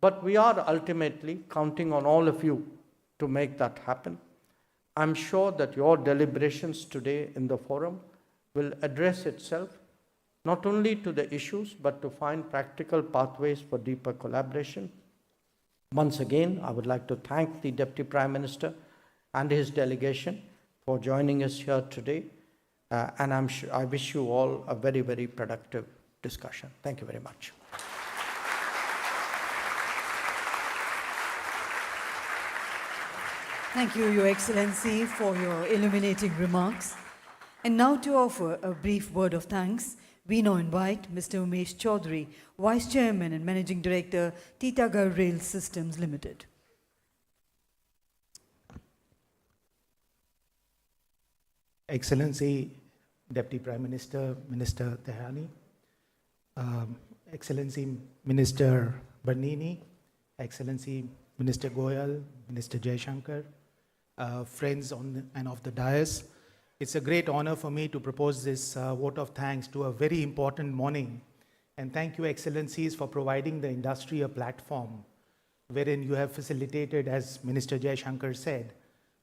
but we are ultimately counting on all of you to make that happen. I'm sure that your deliberations today in the forum will address itself not only to the issues, but to find practical pathways for deeper collaboration. Once again, I would like to thank the Deputy Prime Minister and his delegation for joining us here today. And I wish you all a very, very productive discussion. Thank you very much. Thank you, Your Excellency, for your illuminating remarks. And now to offer a brief word of thanks, we now invite Mr. Umesh Chaudhary, Vice Chairman and Managing Director, Titagarh Rail Systems Limited. Excellency, Deputy Prime Minister, Minister Tajani, Excellency Minister Bernini, Excellency Minister Goyal, Minister Jaishankar, friends on and off the dais. It's a great honor for me to propose this vote of thanks to a very important morning. And thank you, Excellencies, for providing the industry a platform wherein you have facilitated, as Minister Jaishankar said,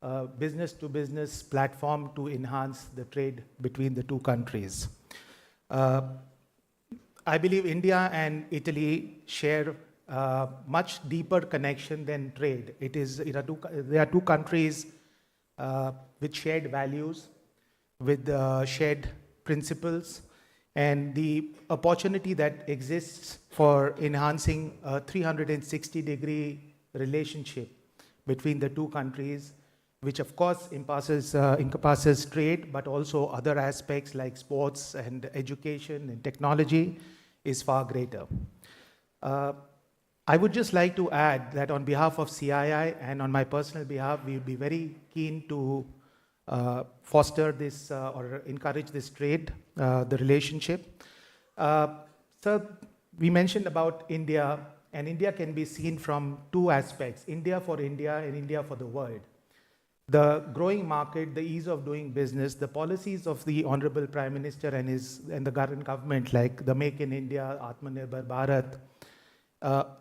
a business-to-business platform to enhance the trade between the two countries. I believe India and Italy share much deeper connection than trade. There are two countries with shared values, with shared principles, and the opportunity that exists for enhancing a 360-degree relationship between the two countries, which of course encompasses trade, but also other aspects like sports and education and technology, is far greater. I would just like to add that on behalf of CII and on my personal behalf, we would be very keen to foster this or encourage this trade, the relationship. So we mentioned about India, and India can be seen from two aspects: India for India and India for the world. The growing market, the ease of doing business, the policies of the Honorable Prime Minister and the current government, like the Make in India, Atmanirbhar Bharat,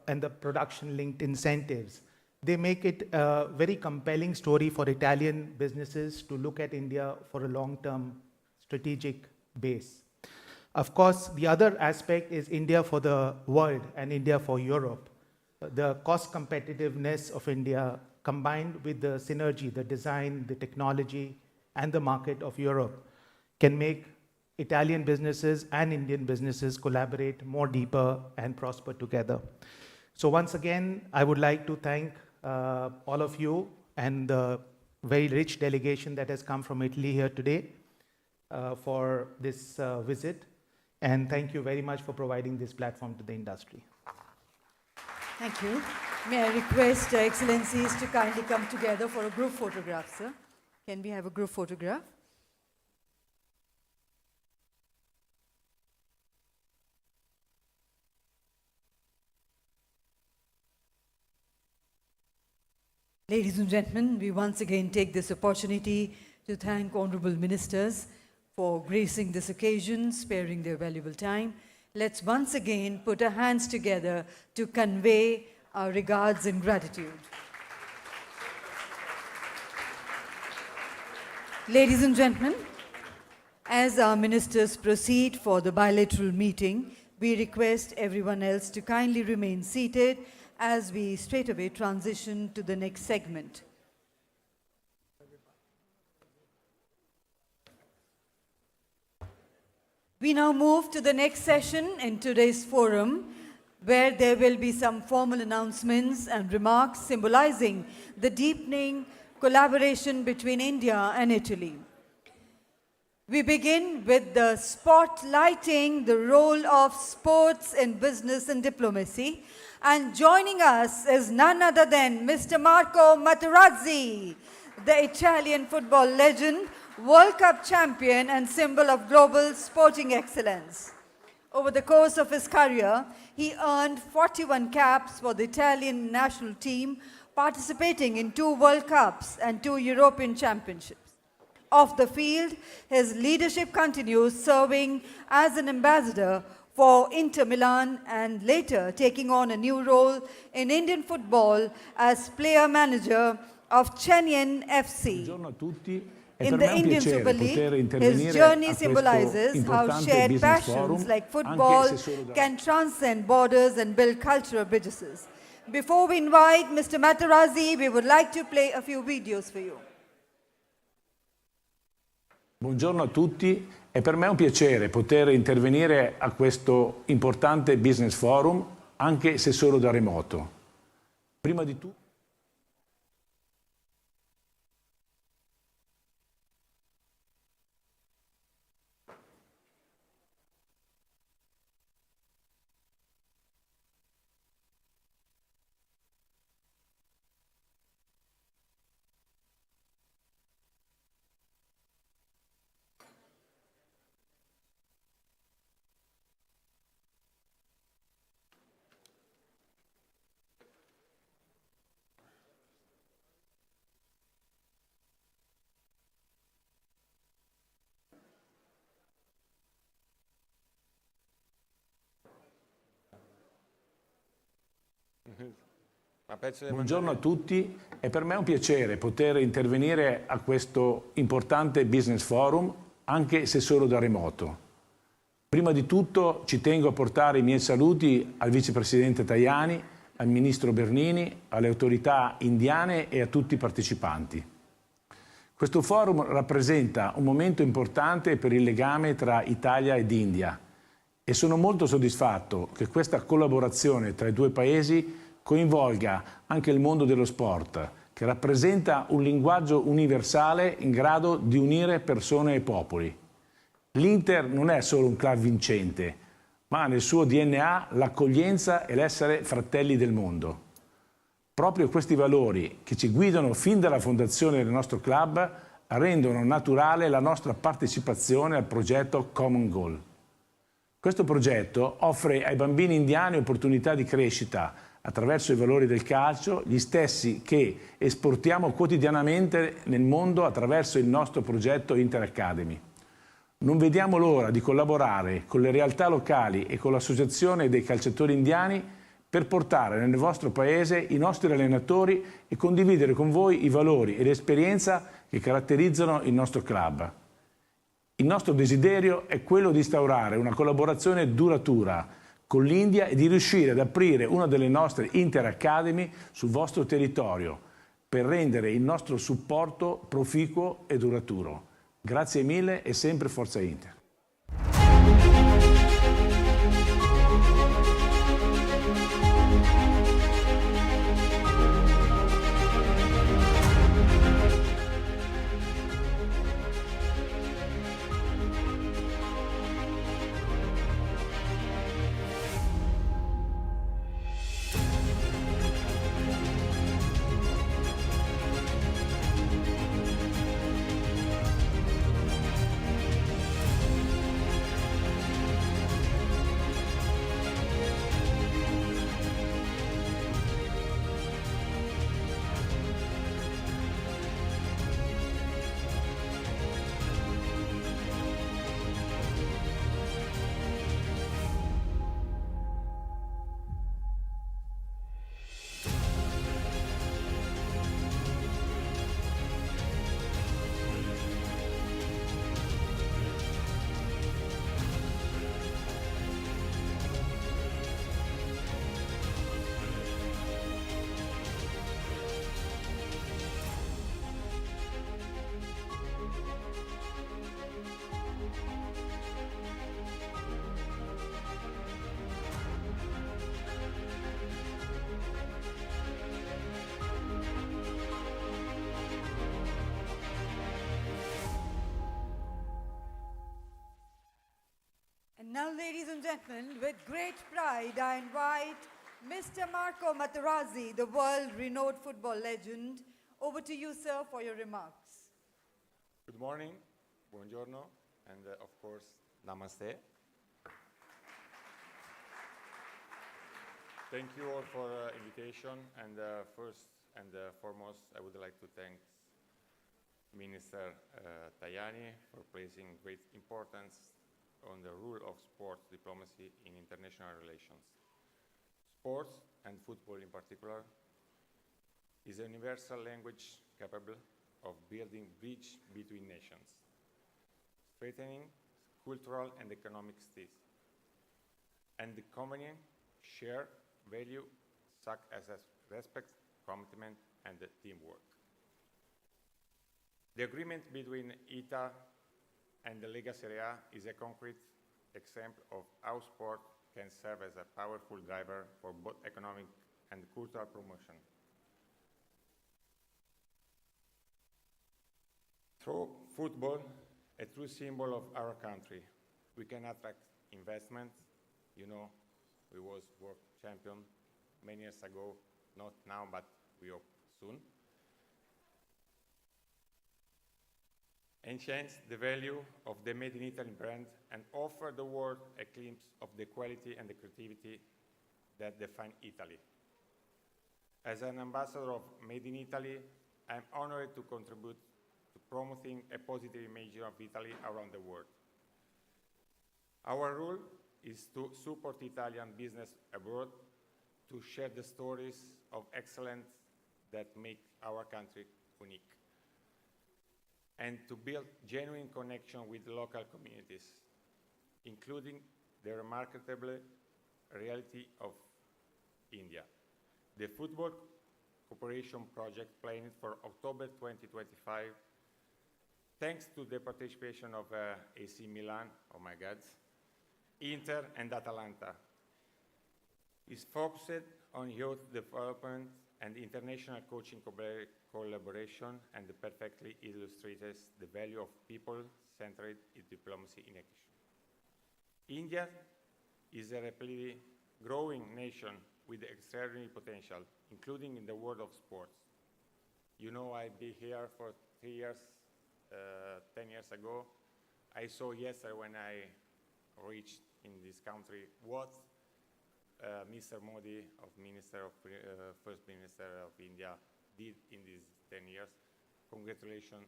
and the production-linked incentives, they make it a very compelling story for Italian businesses to look at India for a long-term strategic base. Of course, the other aspect is India for the world and India for Europe. The cost competitiveness of India combined with the synergy, the design, the technology, and the market of Europe can make Italian businesses and Indian businesses collaborate more deeper and prosper together. So once again, I would like to thank all of you and the very rich delegation that has come from Italy here today for this visit. And thank you very much for providing this platform to the industry. Thank you. May I request Excellencies to kindly come together for a group photograph, sir? Can we have a group photograph? Ladies and gentlemen, we once again take this opportunity to thank honorable ministers for gracing this occasion, sparing their valuable time. Let's once again put our hands together to convey our regards and gratitude. Ladies and gentlemen, as our ministers proceed for the bilateral meeting, we request everyone else to kindly remain seated as we straightaway transition to the next segment. We now move to the next session in today's forum, where there will be some formal announcements and remarks symbolizing the deepening collaboration between India and Italy. We begin with the spotlighting the role of sports in business and diplomacy. And joining us is none other than Mr. Marco Materazzi, the Italian football legend, World Cup champion and symbol of global sporting excellence. Over the course of his career, he earned 41 caps for the Italian national team, participating in 2 World Cups and 2 European Championships. Off the field, his leadership continues, serving as an ambassador for Inter Milan and later taking on a new role in Indian football as player manager of Chennai FC. In the Indian Super League, his journey symbolizes how shared passions like football can transcend borders and build cultural bridges. Before we invite Mr. Materazzi, we would like to play a few videos for you. Buongiorno a tutti, è per me un piacere poter intervenire a questo importante business forum, anche se solo da remoto. Prima di tutto, buongiorno a tutti, è per me un piacere poter intervenire a questo importante business forum, anche se solo da remoto. Prima di tutto ci tengo a portare i miei saluti al vicepresidente Tajani, al ministro Bernini, alle autorità indiane e a tutti i partecipanti. Questo forum rappresenta un momento importante per il legame tra Italia ed India e sono molto soddisfatto che questa collaborazione tra i due paesi coinvolga anche il mondo dello sport, che rappresenta un linguaggio universale in grado di unire persone e popoli. L'Inter non è solo un club vincente, ma nel suo DNA l'accoglienza e l'essere fratelli del mondo. Proprio questi valori, che ci guidano fin dalla fondazione del nostro club, rendono naturale la nostra partecipazione al progetto Common Goal. Questo progetto offre ai bambini indiani opportunità di crescita attraverso i valori del calcio, gli stessi che esportiamo quotidianamente nel mondo attraverso il nostro progetto Inter Academy. Non vediamo l'ora di collaborare con le realtà locali e con l'associazione dei calciatori indiani per portare nel vostro paese i nostri allenatori e condividere con voi i valori e l'esperienza che caratterizzano il nostro club. Il nostro desiderio è quello di instaurare una collaborazione duratura con l'India e di riuscire ad aprire una delle nostre Inter Academy sul vostro territorio per rendere il nostro supporto proficuo e duraturo. Grazie mille e sempre Forza Inter. And now, ladies and gentlemen, with great pride, I invite Mr. Marco Materazzi, the world-renowned football legend. Over to you, sir, for your remarks. Good morning, buongiorno, and of course, namaste. Thank you all for invitation, and first and foremost, I would like to thank Minister Tajani for placing great importance on the role of sports diplomacy in international relations. Sports, and football in particular, is a universal language capable of building bridge between nations, strengthening cultural and economic ties, and the common shared value such as respect, commitment, and teamwork. The agreement between ITA and the Lega Serie A is a concrete example of how sport can serve as a powerful driver for both economic and cultural promotion. Through football, a true symbol of our country, we can attract investment. You know, we was world champion many years ago, not now, but we hope soon. Enhance the value of the Made in Italy brand and offer the world a glimpse of the quality and the creativity that define Italy. As an ambassador of Made in Italy, I'm honored to contribute to promoting a positive image of Italy around the world. Our role is to support Italian business abroad, to share the stories of excellence that make our country unique, and to build genuine connection with local communities, including the remarkable reality of India. The Football Cooperation Project planned for October 2025, thanks to the participation of AC Milan, oh my God, Inter and Atalanta, is focused on youth development and international coaching collaboration, and perfectly illustrates the value of people-centered diplomacy in action. India is a rapidly growing nation with extraordinary potential, including in the world of sports. You know, I've been here for 3 years, 10 years ago. I saw yesterday when I reached in this country what Mr. Modi, First Minister of India, did in these 10 years. Congratulations,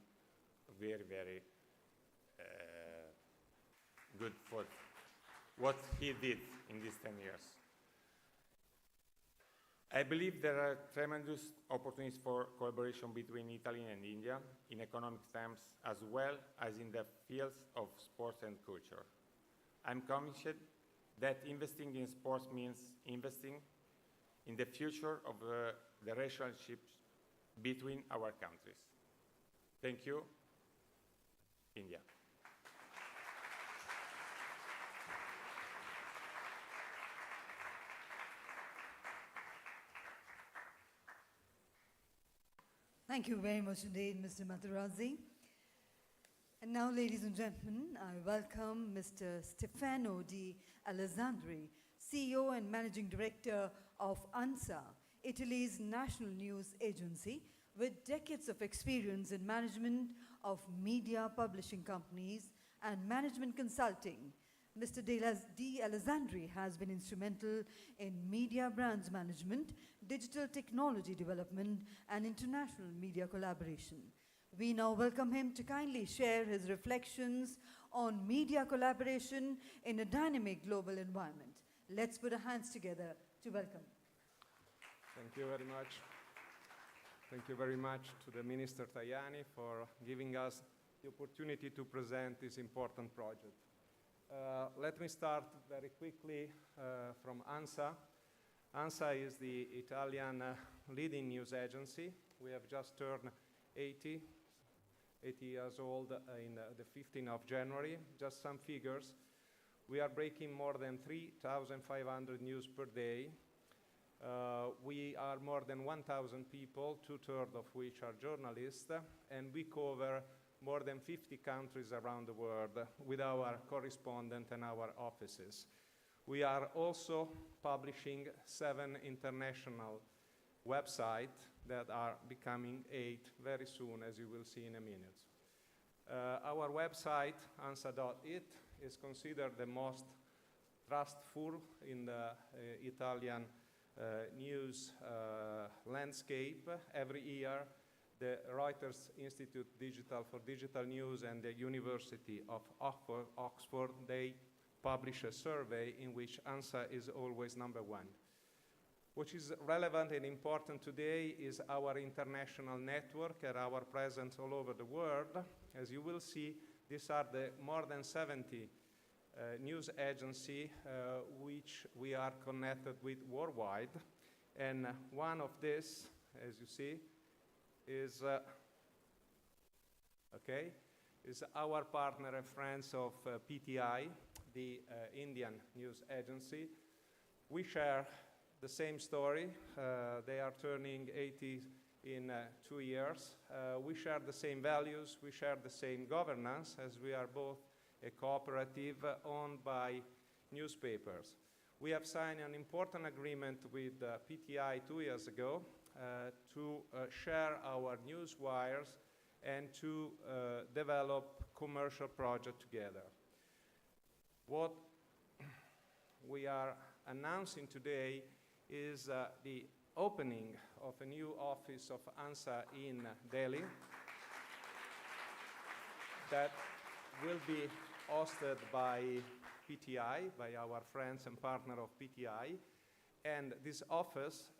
very, very good for what he did in these 10 years. I believe there are tremendous opportunities for collaboration between Italy and India in economic terms, as well as in the fields of sports and culture. I'm convinced that investing in sports means investing in the future of the relationships between our countries. Thank you, India. Thank you very much indeed, Mr. Matarazzi. And now, ladies and gentlemen, I welcome Mr. Stefano Di Alessandri, CEO and Managing Director of ANSA, Italy's national news agency, with decades of experience in management of media publishing companies and management consulting. Mr. Di Alessandri has been instrumental in media brands management, digital technology development, and international media collaboration. We now welcome him to kindly share his reflections on media collaboration in a dynamic global environment. Let's put our hands together to welcome. Thank you very much. Thank you very much to the Minister Tajani for giving us the opportunity to present this important project. Let me start very quickly from ANSA. ANSA is the Italian leading news agency. We have just turned 80 years old in the 15th of January. Just some figures. We are breaking more than 3,500 news per day. We are more than 1,000 people, 2/3 of which are journalists, and we cover more than 50 countries around the world with our correspondent and our offices. We are also publishing 7 international websites that are becoming 8 very soon, as you will see in a minute. Our website, ansa.it, is considered the most trustful in the Italian news landscape. Every year, the Reuters Institute for Digital News and the University of Oxford, they publish a survey in which ANSA is always number 1. What is relevant and important today is our international network and our presence all over the world. As you will see, these are the more than 70 news agencies which we are connected with worldwide. And one of these, as you see, is our partner and friends of PTI, the Indian news agency. We share the same story. They are turning 80 in 2 years. We share the same values. We share the same governance, as we are both a cooperative owned by newspapers. We have signed an important agreement with PTI 2 years ago to share our news wires and to develop commercial projects together. What we are announcing today is the opening of a new office of ANSA in Delhi that will be hosted by PTI, by our friends and partner of PTI, and this office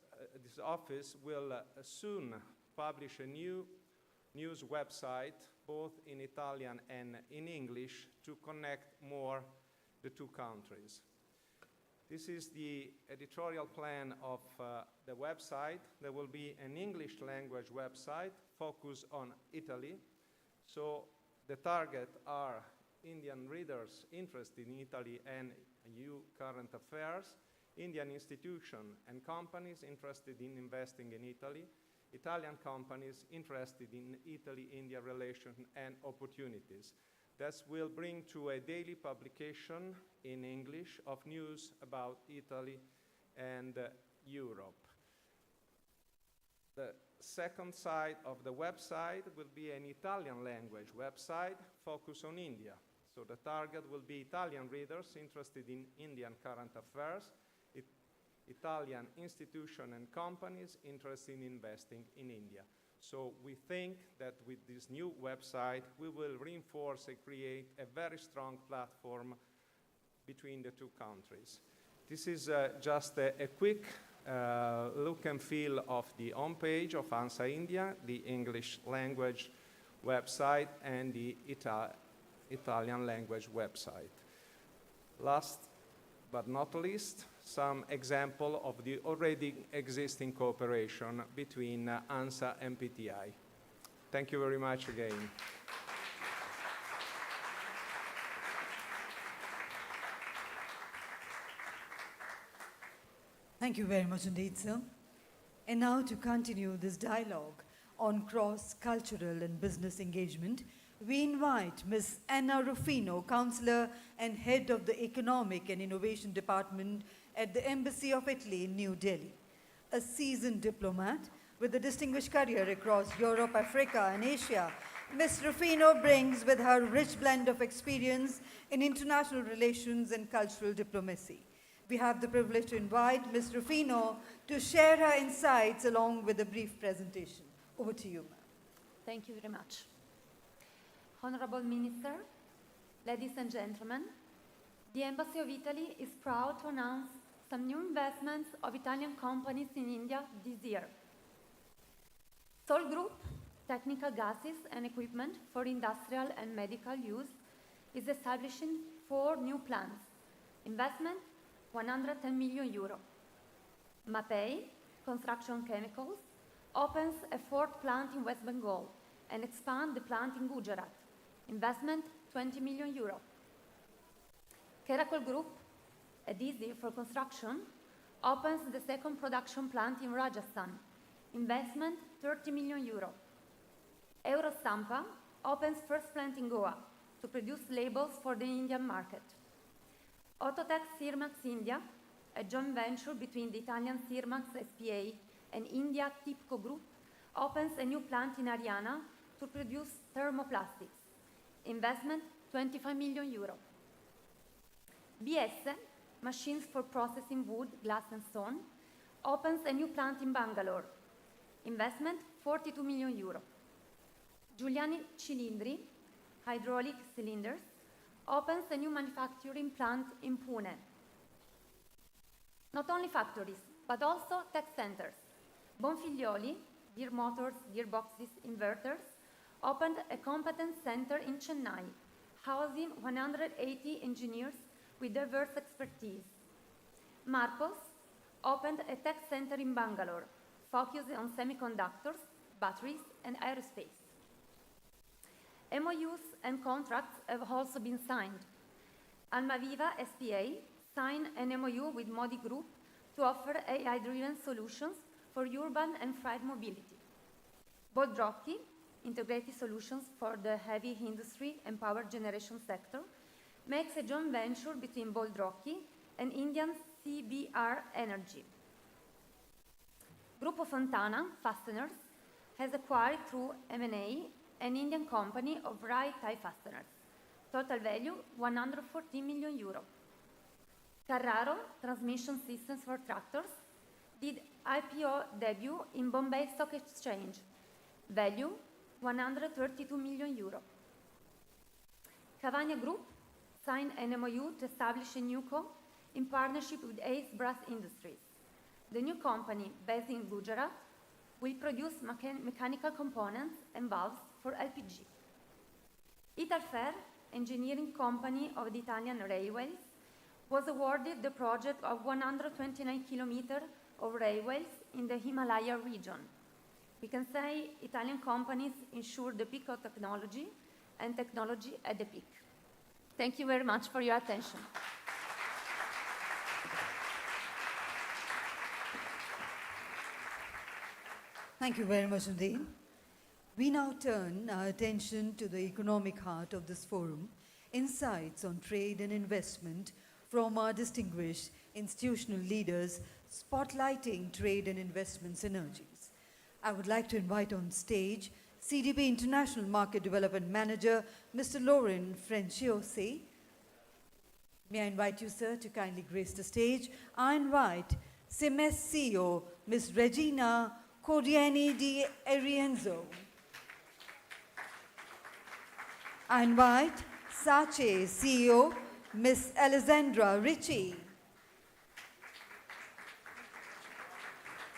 will soon publish a new news website, both in Italian and in English, to connect more the two countries. This is the editorial plan of the website. There will be an English language website focused on Italy. So the target are Indian readers interested in Italy and EU current affairs, Indian institutions and companies interested in investing in Italy, Italian companies interested in Italy-India relations and opportunities. This will bring to a daily publication in English of news about Italy and Europe. The second side of the website will be an Italian language website focused on India. So the target will be Italian readers interested in Indian current affairs, Italian institutions and companies interested in investing in India. So we think that with this new website, we will reinforce and create a very strong platform between the two countries. This is just a quick look and feel of the homepage of ANSA India, the English language website, and the Italian language website. Last but not least, some example of the already existing cooperation between ANSA and PTI. Thank you very much again. Thank you very much indeed, sir. And now to continue this dialogue, on cross-cultural and business engagement, we invite Ms. Anna Rufino, Counselor and Head of the Economic and Innovation Department at the Embassy of Italy in New Delhi. A seasoned diplomat with a distinguished career across Europe, Africa, and Asia, Ms. Rufino brings with her rich blend of experience in international relations and cultural diplomacy. We have the privilege to invite Ms. Rufino to share her insights along with a brief presentation. Over to you, ma'am. Thank you very much. Honorable Minister, ladies and gentlemen, the Embassy of Italy is proud to announce some new investments of Italian companies in India this year. Sol Group, technical gases and equipment for industrial and medical use, is establishing 4 new plants. Investment, 110 million euro. Mapei, construction chemicals, opens a 4th plant in West Bengal and expand the plant in Gujarat. Investment, 20 million euro. Kerakol Group, adhesive for construction, opens the 2nd production plant in Rajasthan. Investment, 30 million euro. Eurostampa opens 1st plant in Goa to produce labels for the Indian market. Autotech Sirmax India, a joint venture between the Italian Sirmax SPA and India Tipco Group, opens a new plant in Haryana to produce thermoplastics. Investment, 25 million euro. BS, machines for processing wood, glass and stone, opens a new plant in Bangalore. Investment, 42 million euro. Giuliani Cilindri, hydraulic cylinders, opens a new manufacturing plant in Pune. Not only factories, but also tech centers. Bonfiglioli, gear motors, gearboxes, inverters, opened a competence center in Chennai, housing 180 engineers with diverse expertise. Marpos opened a tech center in Bangalore, focused on semiconductors, batteries, and aerospace. MOUs and contracts have also been signed. Almaviva SPA signed an MOU with Modi Group to offer AI-driven solutions for urban and freight mobility. Boldrocchi, integrated solutions for the heavy industry and power generation sector, makes a joint venture between Boldrocchi and Indian CBR Energy. Gruppo Fontana Fasteners has acquired through M&A an Indian company of Rai tie fasteners. Total value, 114 million euro. Carraro Transmission Systems for Tractors did IPO debut in Bombay Stock Exchange. Value, 132 million euro. Cavagna Group signed an MOU to establish a NewCo in partnership with Ace Brass Industries. The new company, based in Gujarat, will produce mechanical components and valves for LPG. Italfer, engineering company of the Italian Railways, was awarded the project of 129 kilometers of railways in the Himalaya region. We can say Italian companies ensure the peak of technology and technology at the peak. Thank you very much for your attention. Thank you very much indeed. We now turn our attention to the economic heart of this forum, insights on trade and investment from our distinguished institutional leaders spotlighting trade and investment synergies. I would like to invite on stage CDP International Market Development Manager, Mr. Lauren Frenciosi. May I invite you, sir, to kindly grace the stage. I invite CIMES CEO, Ms. Regina Coriani di Arienzo. I invite SACE CEO, Ms. Alessandra Ricci.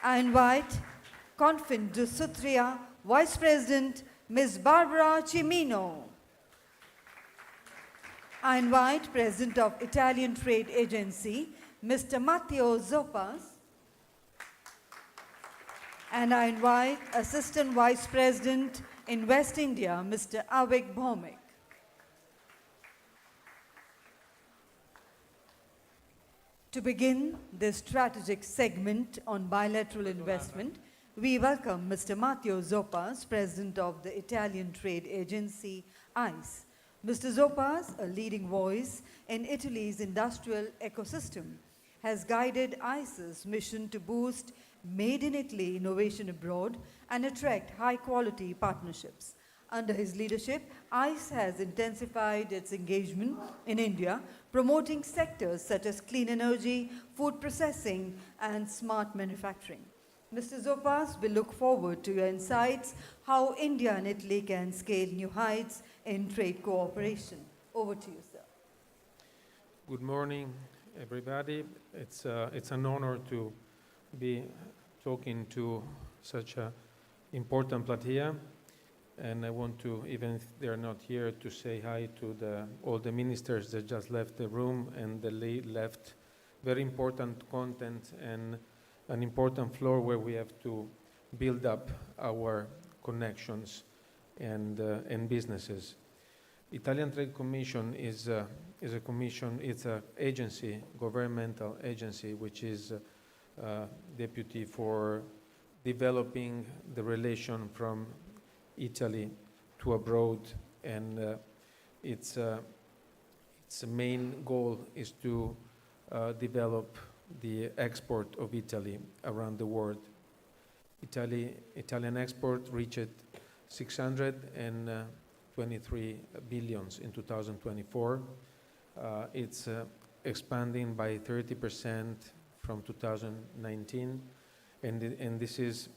I invite Confin de Sutria Vice President, Ms. Barbara Cimino. I invite President of Italian Trade Agency, Mr. Matteo Zoppas. And I invite Assistant Vice President in West India, Mr. Avik Bhomik. To begin this strategic segment on bilateral investment, we welcome Mr. Matteo Zoppas, President of the Italian trade agency ICE. Mr. Zoppas, a leading voice in Italy's industrial ecosystem, has guided ICE's mission to boost Made in Italy innovation abroad and attract high-quality partnerships. Under his leadership, ICE has intensified its engagement in India, promoting sectors such as clean energy, food processing, and smart manufacturing. Mr. Zoppas, we look forward to your insights how India and Italy can scale new heights in trade cooperation. Over to you, sir. Good morning, everybody. It's an honor to be talking to such an important platea. And I want to, even if they're not here, to say hi to all the ministers that just left the room and left very important content and an important floor where we have to build up our connections and businesses. Italian Trade Commission is a commission, it's an agency, governmental agency, which is deputy for developing the relation from Italy to abroad, and its main goal is to develop the export of Italy around the world. Italian export reached 623 billions in 2024. It's expanding by 30% from 2019, and this is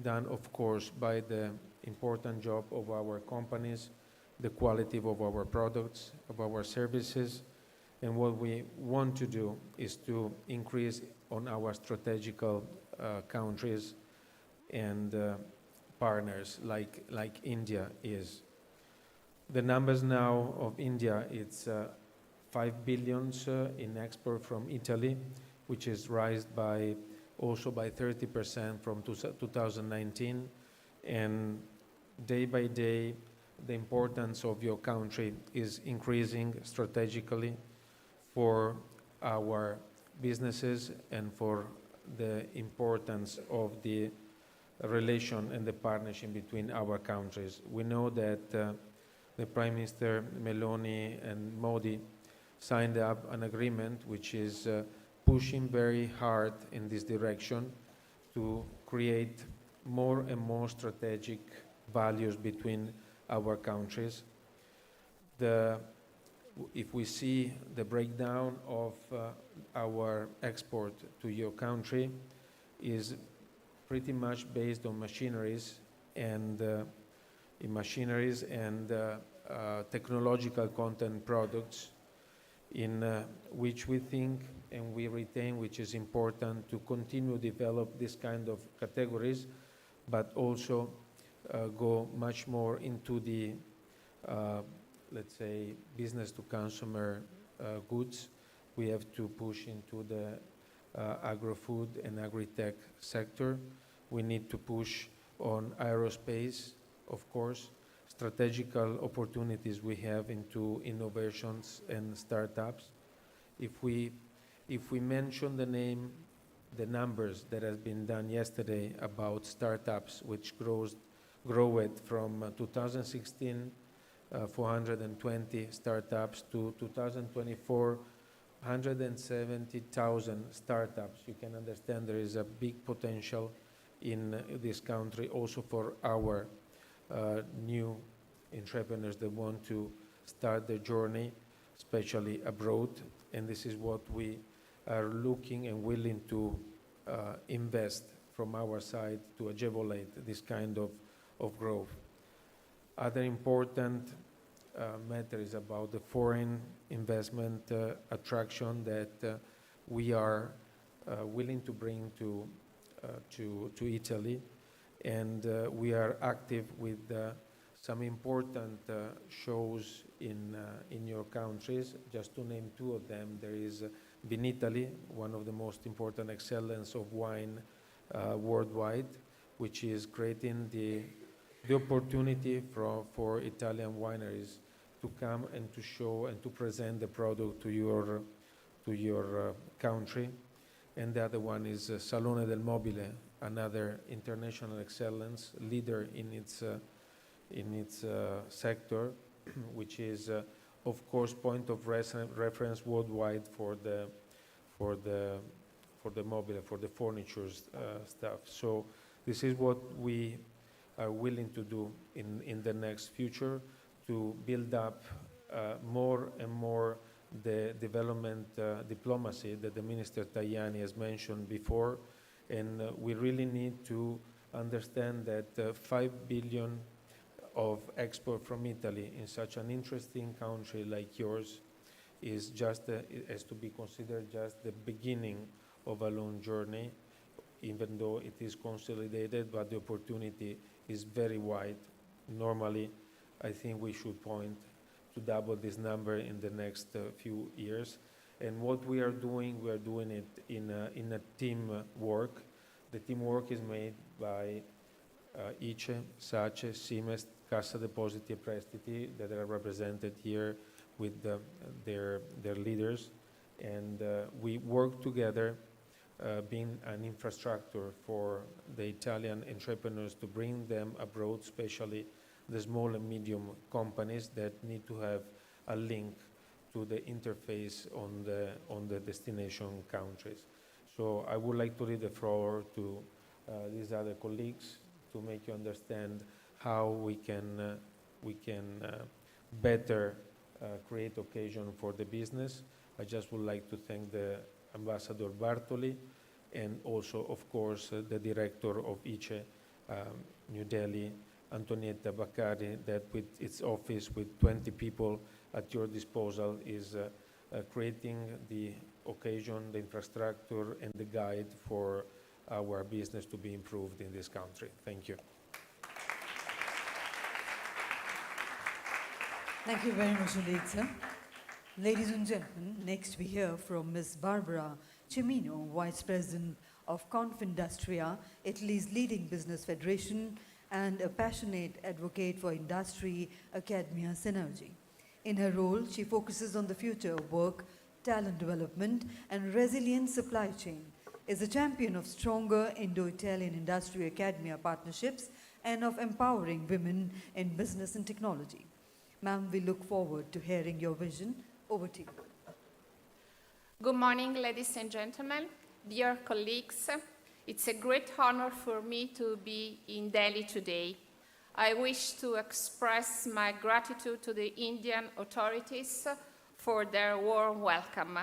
done, of course, by the important job of our companies, the quality of our products, of our services, and what we want to do is to increase on our strategical countries and partners like India is. The numbers now of India, it's 5 billions in export from Italy, which is raised also by 30% from 2019, and day by day the importance of your country is increasing strategically for our businesses and for the importance of the relation and the partnership between our countries. We know that the Prime Minister Meloni and Modi signed up an agreement which is pushing very hard in this direction to create more and more strategic values between our countries. If we see the breakdown of our export to your country is pretty much based on machineries and technological content products, in which we think and we retain, which is important to continue to develop this kind of categories, but also go much more into the, let's say, business to consumer goods. We have to push into the agro-food and agri-tech sector. We need to push on aerospace, of course, strategical opportunities we have into innovations and startups. If we mention the numbers that has been done yesterday about startups, which growed from 2016, 420 startups to 2024, 170,000 startups. You can understand there is a big potential in this country also for our new entrepreneurs that want to start their journey, especially abroad. And this is what we are looking and willing to invest from our side to agitate this kind of growth. Other important matter is about the foreign investment attraction that we are willing to bring to Italy, and we are active with some important shows in your countries. Just to name two of them, there is Vinitaly, one of the most important excellence of wine worldwide, which is creating the opportunity for Italian wineries to come and to show and to present the product to your country. And the other one is Salone del Mobile another international excellence leader in its sector, which is, of course, point of reference worldwide for the mobile, for the furniture stuff. So this is what we are willing to do in the next future, to build up more and more the development diplomacy that the Minister Tajani has mentioned before. And we really need to understand that 5 billion of export from Italy in such an interesting country like yours is just, it has to be considered just the beginning of a long journey, even though it is consolidated, but the opportunity is very wide. Normally, I think we should point to double this number in the next few years. And what we are doing it in a team work. The teamwork is made by ICE, SACE, Siemens, Cassa Depositi e Prestiti that are represented here with their leaders. And we work together, being an infrastructure for the Italian entrepreneurs to bring them abroad, especially the small and medium companies that need to have a link to the interface on the destination countries. So I would like to leave the floor to these other colleagues to make you understand how we can better create occasion for the business. I just would like to thank the Ambassador Bartoli and also, of course, the director of ICE New Delhi, Antonietta Baccari, that with its office with 20 people at your disposal is creating the occasion, the infrastructure, and the guide for our business to be improved in this country. Thank you. Thank you very much indeed, sir. Ladies and gentlemen, next we hear from Ms. Barbara Cimino, Vice President of Confindustria, Italy's leading business federation, and a passionate advocate for industry academia synergy. In her role, she focuses on the future of work, talent development, and resilient supply chain, is a champion of stronger Indo-Italian industry academia partnerships and of empowering women in business and technology. Ma'am, we look forward to hearing your vision. Over to you. Good morning, ladies and gentlemen, dear colleagues. It's a great honor for me to be in Delhi today. I wish to express my gratitude to the Indian authorities for their warm welcome.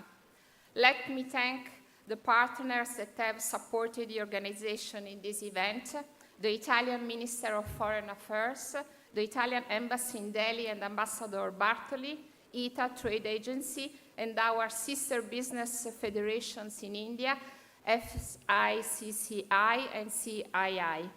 Let me thank the partners that have supported the organization in this event, the Italian Minister of Foreign Affairs, the Italian Embassy in Delhi and Ambassador Bartoli, ITA Trade Agency, and our sister business federations in India, FICCI and CII.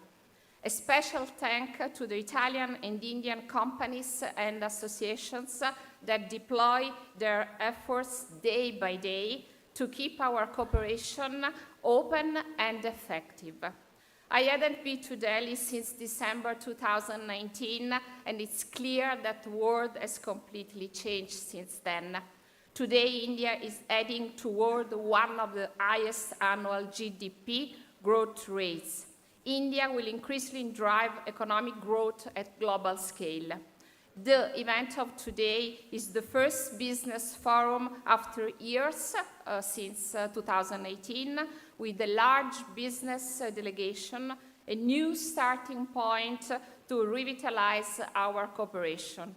A special thank to the Italian and Indian companies and associations that deploy their efforts day by day to keep our cooperation open and effective. I hadn't been to Delhi since December 2019, and it's clear that the world has completely changed since then. Today, India is heading toward one of the highest annual GDP growth rates. India will increasingly drive economic growth at global scale. The event of today is the first business forum after years, since 2018, with a large business delegation, a new starting point to revitalize our cooperation.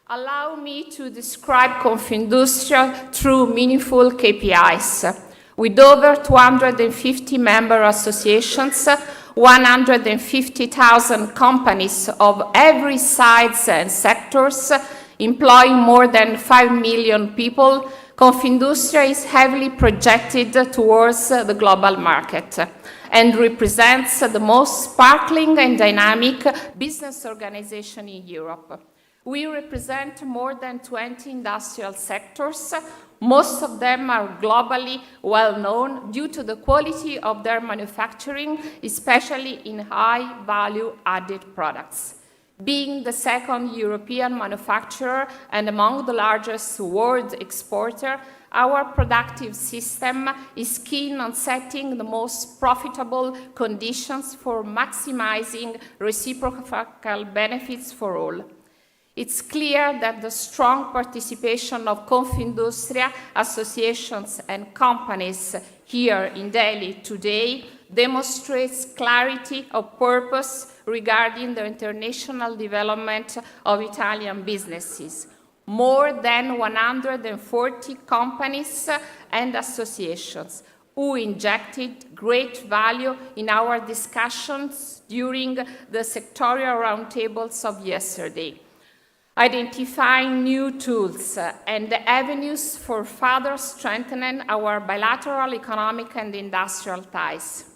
Allow me to describe Confindustria through meaningful KPIs. With over 250 member associations, 150,000 companies of every size and sectors, employing more than 5 million people, Confindustria is heavily projected towards the global market and represents the most sparkling and dynamic business organization in Europe. We represent more than 20 industrial sectors. Most of them are globally well known due to the quality of their manufacturing, especially in high value added products. Being the second European manufacturer and among the largest world exporter, our productive system is keen on setting the most profitable conditions for maximizing reciprocal benefits for all. It's clear that the strong participation of Confindustria associations and companies here in Delhi today demonstrates clarity of purpose regarding the international development of Italian businesses. More than 140 companies and associations who injected great value in our discussions during the sectorial roundtables of yesterday, identifying new tools and avenues for further strengthening our bilateral economic and industrial ties.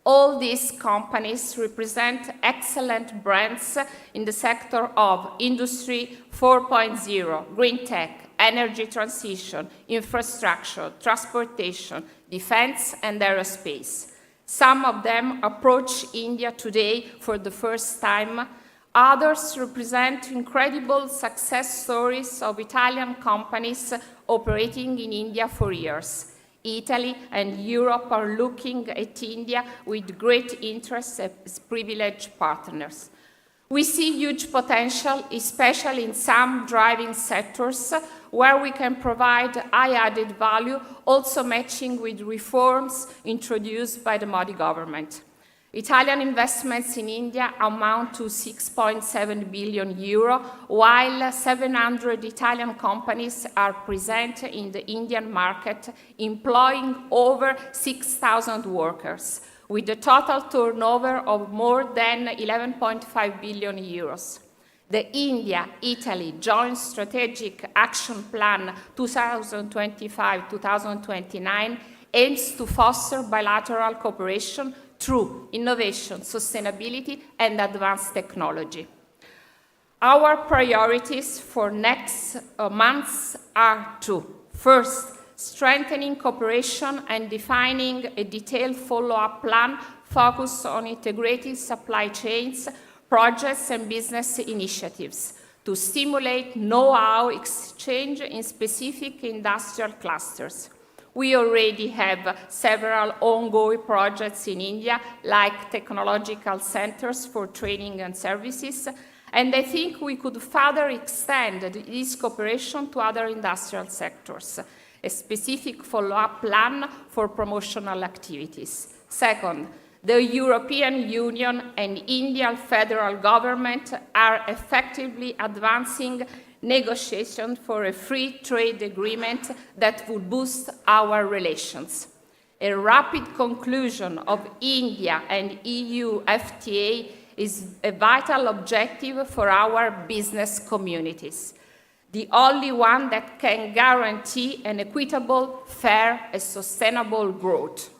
All these companies represent excellent brands in the sector of Industry 4.0, green tech, energy transition, infrastructure, transportation, defense, and aerospace. Some of them approach India today for the first time. Others represent incredible success stories of Italian companies operating in India for years. Italy and Europe are looking at India with great interest as privileged partners. We see huge potential, especially in some driving sectors, where we can provide high added value, also matching with reforms introduced by the Modi government. Italian investments in India amount to 6.7 billion euro, while 700 Italian companies are present in the Indian market, employing over 6,000 workers, with a total turnover of more than 11.5 billion euros. The India-Italy Joint Strategic Action Plan 2025-2029 aims to foster bilateral cooperation through innovation, sustainability, and advanced technology. Our priorities for next months are two. First, strengthening cooperation and defining a detailed follow-up plan focused on integrated supply chains, projects, and business initiatives to stimulate know-how exchange in specific industrial clusters. We already have several ongoing projects in India, like technological centers for training and services, and I think we could further extend this cooperation to other industrial sectors, a specific follow-up plan for promotional activities. Second, the European Union and Indian federal government are effectively advancing negotiations for a free trade agreement that would boost our relations. A rapid conclusion of India and EU FTA is a vital objective for our business communities, the only one that can guarantee an equitable, fair, and sustainable growth.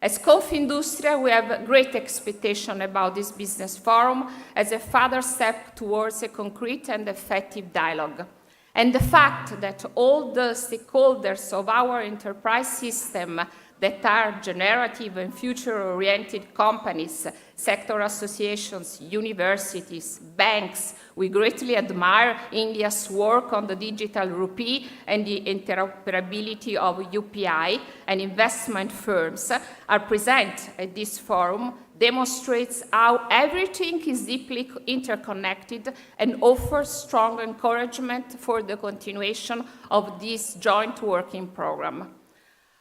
As Confindustria, we have great expectation about this business forum as a further step towards a concrete and effective dialogue. And the fact that all the stakeholders of our enterprise system that are generative and future-oriented companies, sector associations, universities, banks, we greatly admire India's work on the digital rupee and the interoperability of UPI, and investment firms are present at this forum demonstrates how everything is deeply interconnected and offers strong encouragement for the continuation of this joint working program.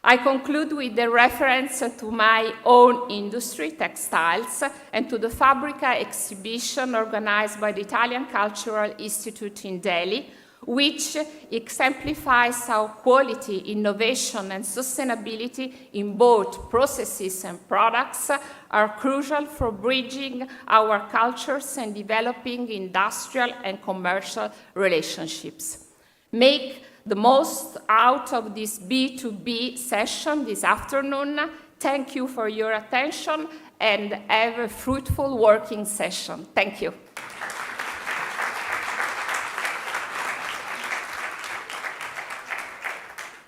I conclude with the reference to my own industry, textiles, and to the Fabrica exhibition organized by the Italian Cultural Institute in Delhi, which exemplifies how quality, innovation, and sustainability in both processes and products are crucial for bridging our cultures and developing industrial and commercial relationships. Make the most out of this B2B session this afternoon. Thank you for your attention and have a fruitful working session. Thank you.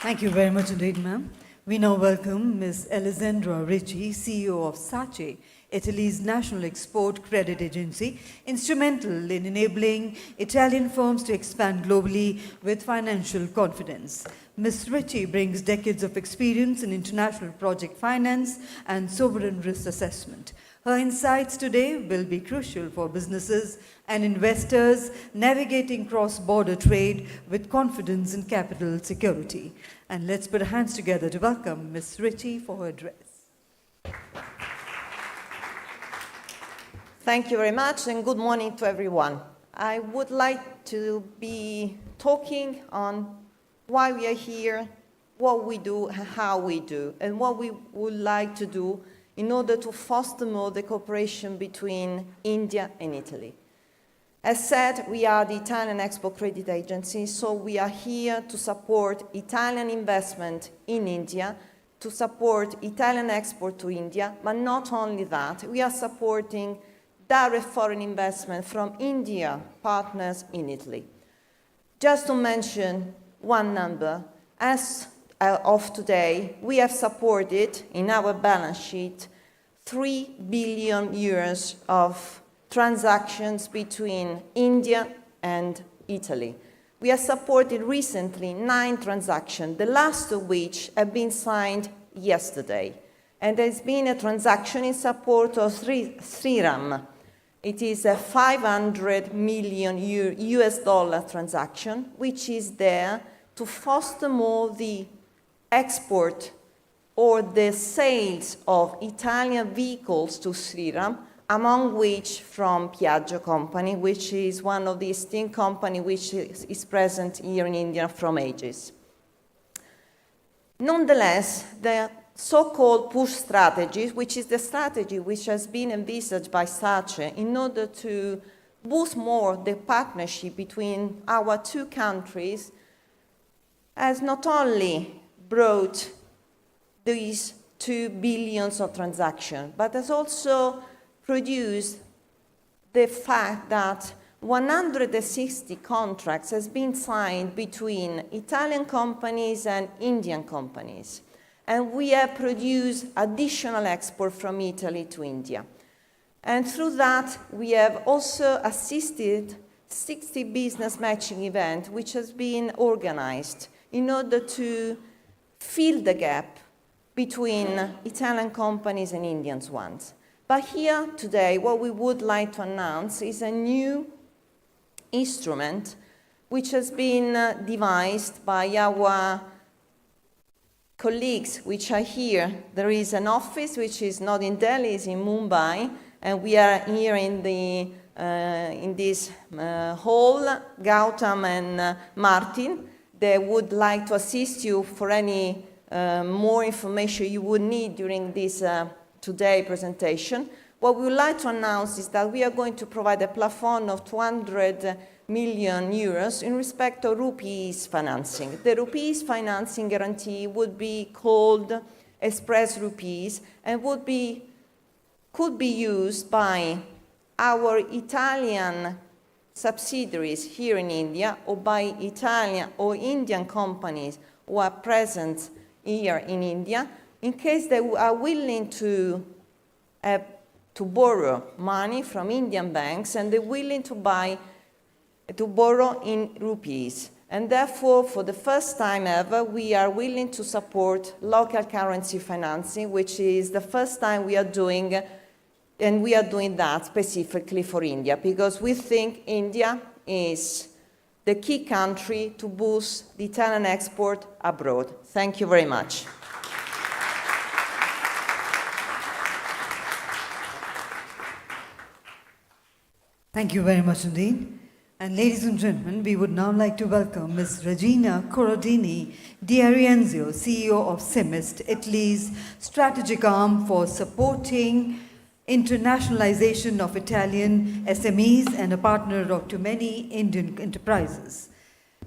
Thank you very much indeed, ma'am. We now welcome Ms. Alessandra Ricci, CEO of SACE, Italy's national export credit agency, instrumental in enabling Italian firms to expand globally with financial confidence. Ms. Ritchie brings decades of experience in international project finance and sovereign risk assessment. Her insights today will be crucial for businesses and investors navigating cross-border trade with confidence in capital security. And let's put our hands together to welcome Ms. Ritchie for her address. Thank you very much, and good morning to everyone. I would like to be talking on why we are here, what we do, and how we do, and what we would like to do in order to foster more the cooperation between India and Italy. As said, we are the Italian Export Credit Agency, so we are here to support Italian investment in India, to support Italian export to India, but not only that, we are supporting direct foreign investment from India partners in Italy. Just to mention one number, as of today, we have supported in our balance sheet 3 billion euros of transactions between India and Italy. We have supported recently 9 transactions, the last of which have been signed yesterday. And there's been a transaction in support of Sriram. It is a 500 million US dollar transaction, which is there to foster more the export or the sales of Italian vehicles to Sriram, among which from Piaggio company, which is one of the esteemed companies which is present here in India from ages. Nonetheless, the so-called push strategy, which is the strategy which has been envisaged by SACE in order to boost more the partnership between our two countries, has not only brought these 2 billion of transactions, but has also produced the fact that 160 contracts has been signed between Italian companies and Indian companies. And we have produced additional export from Italy to India. And through that, we have also assisted 60 business matching events, which has been organized in order to fill the gap between Italian companies and Indian ones. But here today, what we would like to announce is a new instrument which has been devised by our colleagues which are here. There is an office which is not in Delhi, it's in Mumbai, and we are here in this hall, Gautam and Martin. They would like to assist you for any more information you would need during this today presentation. What we would like to announce is that we are going to provide a plafond of 200 million euros in respect of rupees financing. The rupees financing guarantee would be called Express Rupees and could be used by our Italian subsidiaries here in India or by Italian or Indian companies who are present here in India in case they are willing to borrow money from Indian banks and they're willing to borrow in rupees. And therefore, for the first time ever, we are willing to support local currency financing, which is the first time we are doing, and we are doing that specifically for India, because we think India is the key country to boost the Italian export abroad. Thank you very much. Thank you very much indeed. And ladies and gentlemen, we would now like to welcome Ms. Regina Corradini D'Arienzio, CEO of CIMIST, Italy's strategic arm for supporting internationalization of Italian SMEs and a partner to many Indian enterprises.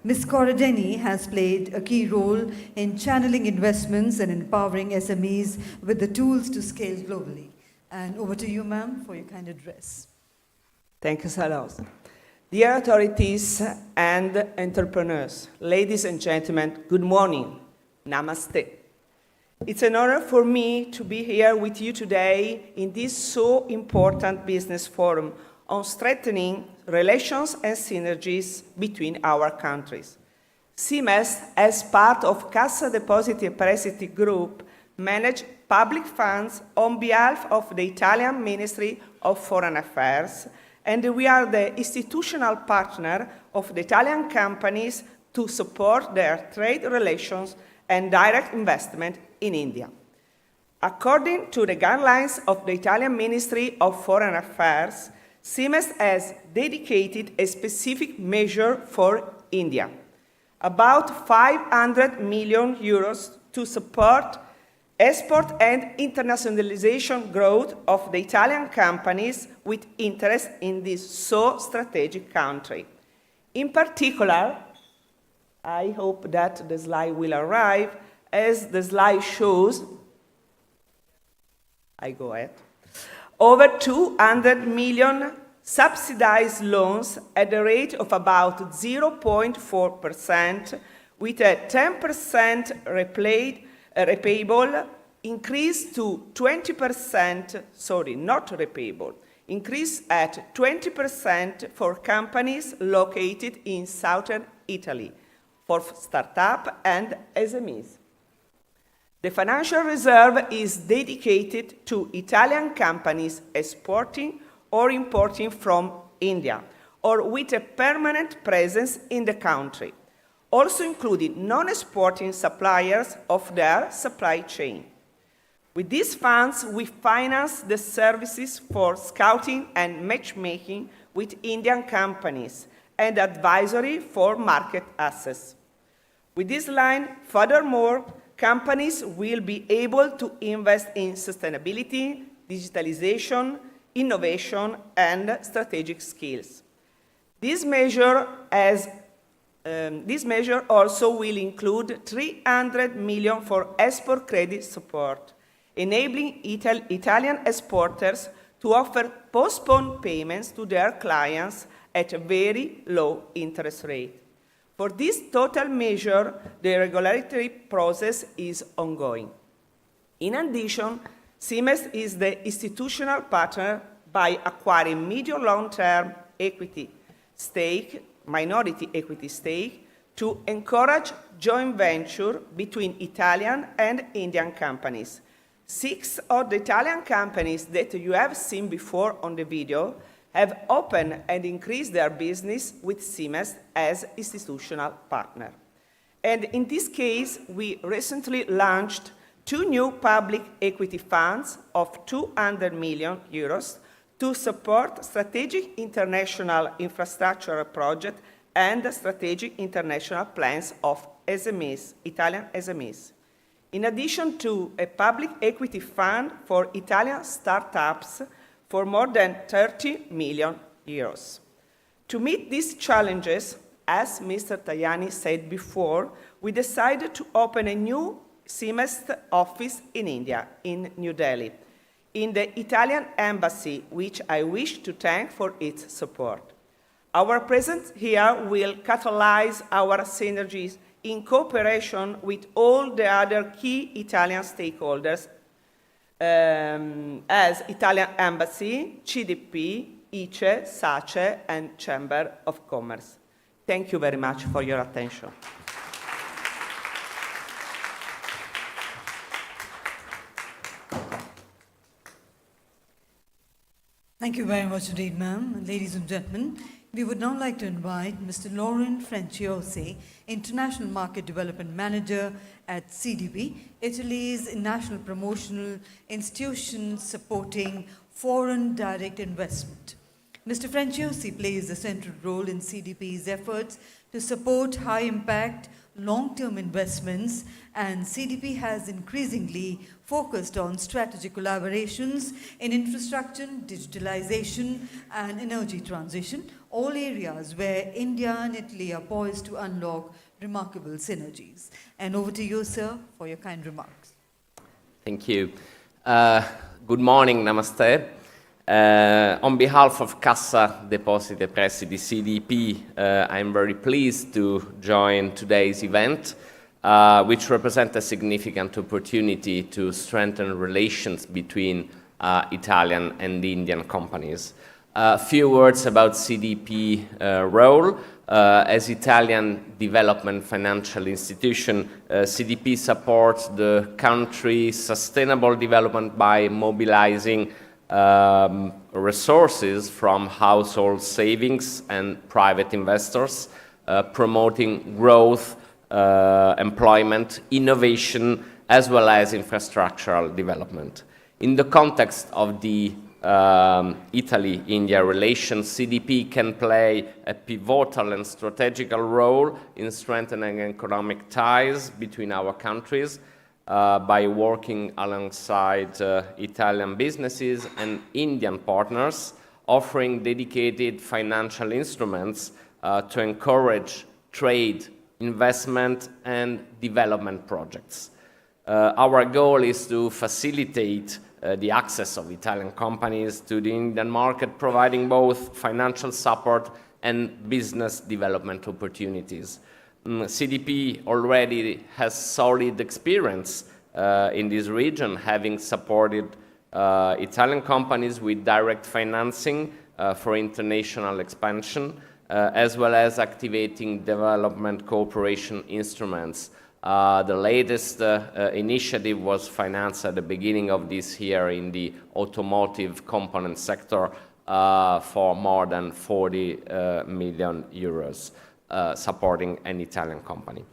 Ms. Corradini has played a key role in channeling investments and empowering SMEs with the tools to scale globally. And over to you, ma'am, for your kind address. Thank you, Salos. Dear authorities and entrepreneurs, ladies and gentlemen, good morning. Namaste. It's an honor for me to be here with you today in this so important business forum on strengthening relations and synergies between our countries. CIMEST, as part of Cassa Depositi e Prestiti Group, manage public funds on behalf of the Italian Ministry of Foreign Affairs, and we are the institutional partner of the Italian companies to support their trade relations and direct investment in India. According to the guidelines of the Italian Ministry of Foreign Affairs, CIMEST has dedicated a specific measure for India, about 500 million euros to support export and internationalization growth of the Italian companies with interest in this so strategic country. In particular, I hope that the slide will arrive, as the slide shows, I go ahead, over 200 million subsidized loans at the rate of about 0.4%, with a 10% repayable increase to 20%, sorry, not repayable, increase at 20% for companies located in southern Italy, for startups and SMEs. The financial reserve is dedicated to Italian companies exporting or importing from India, or with a permanent presence in the country, also including non-exporting suppliers of their supply chain. With these funds, we finance the services for scouting and matchmaking with Indian companies and advisory for market access. With this line, furthermore, companies will be able to invest in sustainability, digitalization, innovation, and strategic skills. This measure also will include 300 million for export credit support, enabling Italian exporters to offer postponed payments to their clients at a very low interest rate. For this total measure, the regulatory process is ongoing. In addition, CIMEST is the institutional partner by acquiring medium long-term equity stake, minority equity stake, to encourage joint venture between Italian and Indian companies. 6 of the Italian companies that you have seen before on the video have opened and increased their business with CIMEST as institutional partner. And in this case, we recently launched 2 new public equity funds of 200 million euros to support strategic international infrastructure projects and strategic international plans of SMEs, Italian SMEs. In addition to a public equity fund for Italian startups for more than 30 million euros. To meet these challenges, as Mr. Tajani said before, we decided to open a new CIMEST office in India, in New Delhi, in the Italian embassy, which I wish to thank for its support. Our presence here will catalyze our synergies in cooperation with all the other key Italian stakeholders, as Italian Embassy, CDP, ICE, SACE, and Chamber of Commerce. Thank you very much for your attention. Thank you very much indeed, ma'am. Ladies and gentlemen, we would now like to invite Mr. Laurent Franciosi, International Market Development Manager at CDP, Italy's national promotional institution supporting foreign direct investment. Mr. Franciosi plays a central role in CDP's efforts to support high-impact, long-term investments, and CDP has increasingly focused on strategic collaborations in infrastructure, digitalization, and energy transition, all areas where India and Italy are poised to unlock remarkable synergies. And over to you, sir, for your kind remarks. Thank you. Good morning, namaste. On behalf of Cassa Depositi e Prestiti CDP, I'm very pleased to join today's event which represent a significant opportunity to strengthen relations between Italian and Indian companies. A few words about CDP role. As Italian development financial institution, CDP supports the country's sustainable development by mobilizing resources from household savings and private investors, promoting growth, employment, innovation, as well as infrastructural development. In the context of the Italy-India relations, CDP can play a pivotal and strategical role in strengthening economic ties between our countries by working alongside Italian businesses and Indian partners, offering dedicated financial instruments to encourage trade, investment, and development projects. Our goal is to facilitate the access of Italian companies to the Indian market, providing both financial support and business development opportunities. CDP already has solid experience in this region, having supported Italian companies with direct financing for international expansion, as well as activating development cooperation instruments. The latest initiative was financed at the beginning of this year in the automotive component sector for more than 40 million euros, supporting an Italian company.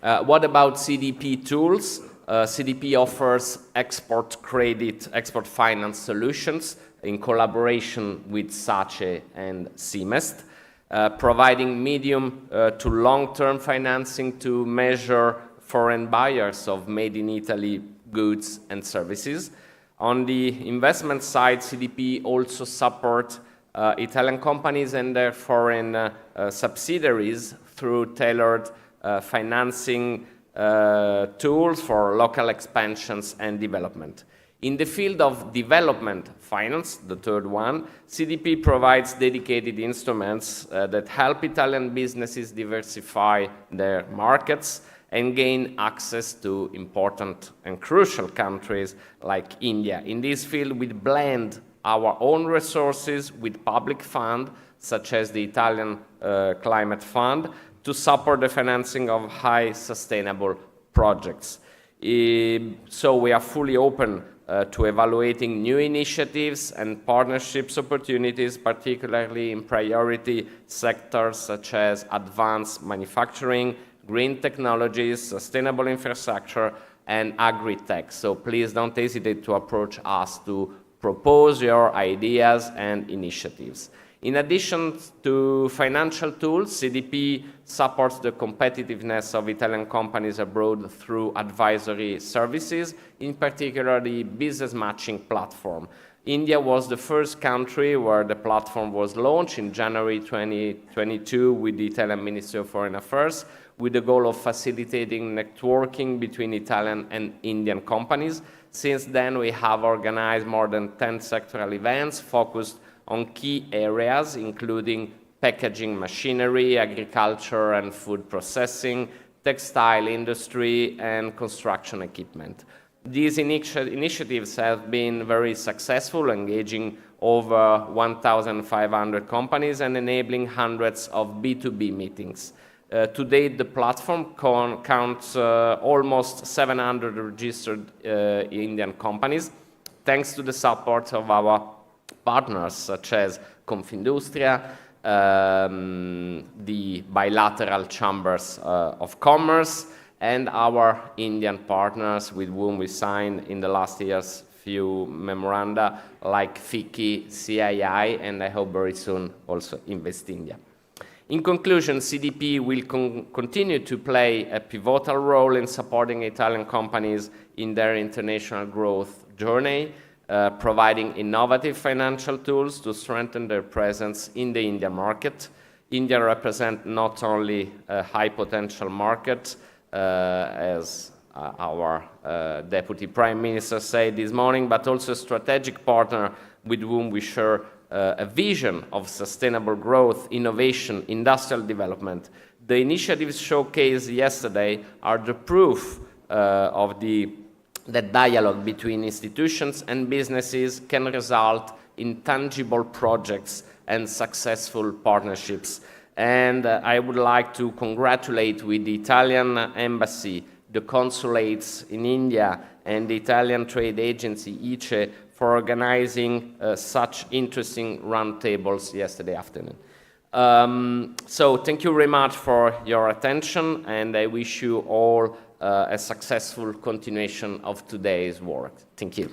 What about CDP tools? CDP offers export credit, export finance solutions in collaboration with SACE and CIMEST, providing medium to long-term financing to measure foreign buyers of made in Italy goods and services. On the investment side, CDP also supports Italian companies and their foreign subsidiaries through tailored financing tools for local expansions and development. In the field of development finance, the third one, CDP provides dedicated instruments that help Italian businesses diversify their markets and gain access to important and crucial countries like India. In this field, we blend our own resources with public funds, such as the Italian Climate Fund, to support the financing of high sustainable projects. So we are fully open to evaluating new initiatives and partnerships opportunities, particularly in priority sectors such as advanced manufacturing, green technologies, sustainable infrastructure, and agri-tech. So please don't hesitate to approach us to propose your ideas and initiatives. In addition to financial tools, CDP supports the competitiveness of Italian companies abroad through advisory services, in particular the business matching platform. India was the first country where the platform was launched in January 2022 with the Italian Ministry of Foreign Affairs, with the goal of facilitating networking between Italian and Indian companies. Since then, we have organized more than 10 sectoral events focused on key areas, including packaging machinery, agriculture and food processing, textile industry, and construction equipment. These initiatives have been very successful, engaging over 1,500 companies and enabling hundreds of B2B meetings. To date, the platform counts almost 700 registered Indian companies, thanks to the support of our partners such as Confindustria, the bilateral chambers of commerce, and our Indian partners with whom we signed in the last years few memoranda like FICCI, CII, and I hope very soon also Invest India. In conclusion, CDP will continue to play a pivotal role in supporting Italian companies in their international growth journey, providing innovative financial tools to strengthen their presence in the Indian market. India represents not only a high potential market, as our Deputy Prime Minister said this morning, but also a strategic partner with whom we share a vision of sustainable growth, innovation, industrial development. The initiatives showcased yesterday are the proof that dialogue between institutions and businesses can result in tangible projects and successful partnerships. And I would like to congratulate with the Italian Embassy, the consulates in India, and the Italian Trade Agency, ICE, for organizing such interesting roundtables yesterday afternoon. So thank you very much for your attention, and I wish you all a successful continuation of today's work. Thank you.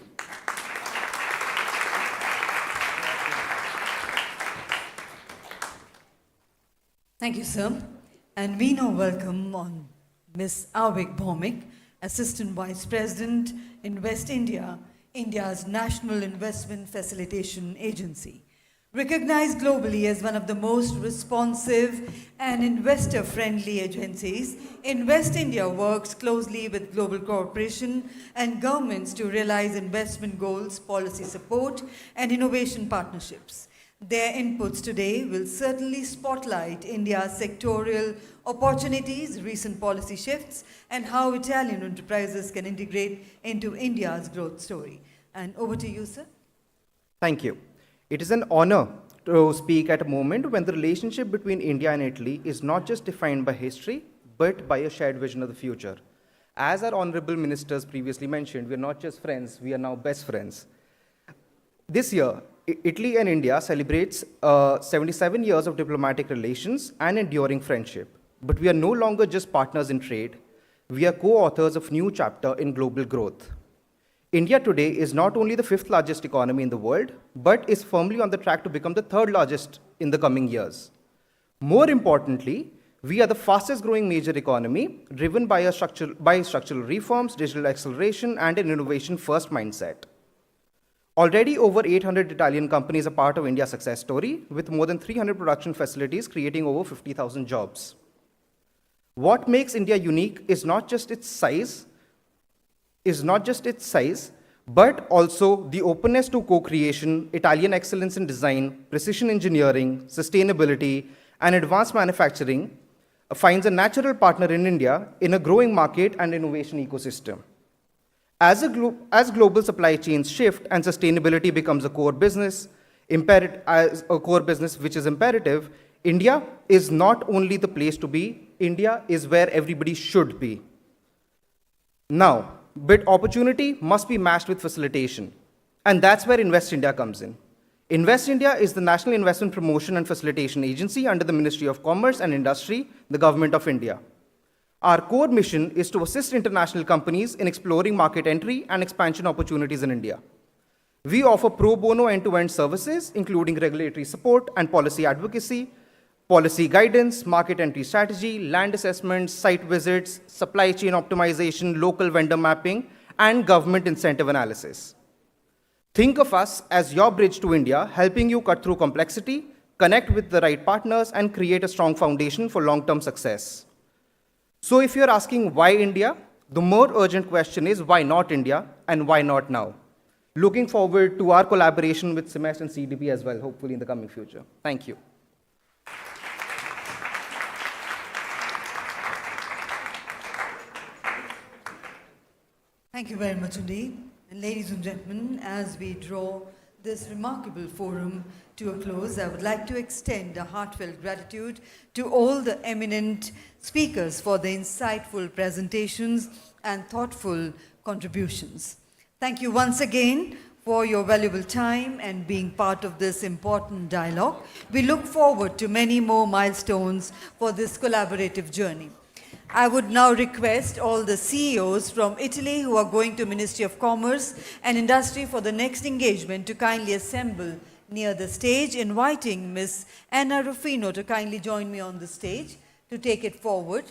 Thank you, sir. And we now welcome on Ms. Avik Bhomik, Assistant Vice President in West India, India's National Investment Facilitation Agency. Recognized globally as one of the most responsive and investor-friendly agencies, Invest India works closely with global corporations and governments to realize investment goals, policy support, and innovation partnerships. Their inputs today will certainly spotlight India's sectorial opportunities, recent policy shifts, and how Italian enterprises can integrate into India's growth story. And over to you, sir. Thank you. It is an honor to speak at a moment when the relationship between India and Italy is not just defined by history, but by a shared vision of the future. As our honorable ministers previously mentioned, we are not just friends, we are now best friends. This year, Italy and India celebrates 77 years of diplomatic relations and enduring friendship. But we are no longer just partners in trade, we are co-authors of a new chapter in global growth. India today is not only the 5th largest economy in the world, but is firmly on the track to become the 3rd largest in the coming years. More importantly, we are the fastest growing major economy, driven by structural reforms, digital acceleration, and an innovation-first mindset. Already over 800 Italian companies are part of India's success story, with more than 300 production facilities creating over 50,000 jobs. What makes India unique is not just its size, but also the openness to co-creation, Italian excellence in design, precision engineering, sustainability, and advanced manufacturing finds a natural partner in India in a growing market and innovation ecosystem. As global supply chains shift and sustainability becomes a core business, which is imperative, India is not only the place to be, India is where everybody should be. Now, but opportunity must be matched with facilitation. And that's where Invest India comes in. Invest India is the National Investment Promotion and Facilitation Agency under the Ministry of Commerce and Industry, the Government of India. Our core mission is to assist international companies in exploring market entry and expansion opportunities in India. We offer pro bono end-to-end services, including regulatory support and policy advocacy, policy guidance, market entry strategy, land assessments, site visits, supply chain optimization, local vendor mapping, and government incentive analysis. Think of us as your bridge to India, helping you cut through complexity, connect with the right partners, and create a strong foundation for long-term success. So if you're asking why India, the more urgent question is why not India, and why not now? Looking forward to our collaboration with CIMEST and CDP as well, hopefully in the coming future. Thank you. Thank you very much indeed. And ladies and gentlemen, as we draw this remarkable forum to a close, I would like to extend a heartfelt gratitude to all the eminent speakers for the insightful presentations and thoughtful contributions. Thank you once again for your valuable time and being part of this important dialogue. We look forward to many more milestones for this collaborative journey. I would now request all the CEOs from Italy who are going to Ministry of Commerce and Industry for the next engagement to kindly assemble near the stage, inviting Ms. Anna Rufino to kindly join me on the stage to take it forward.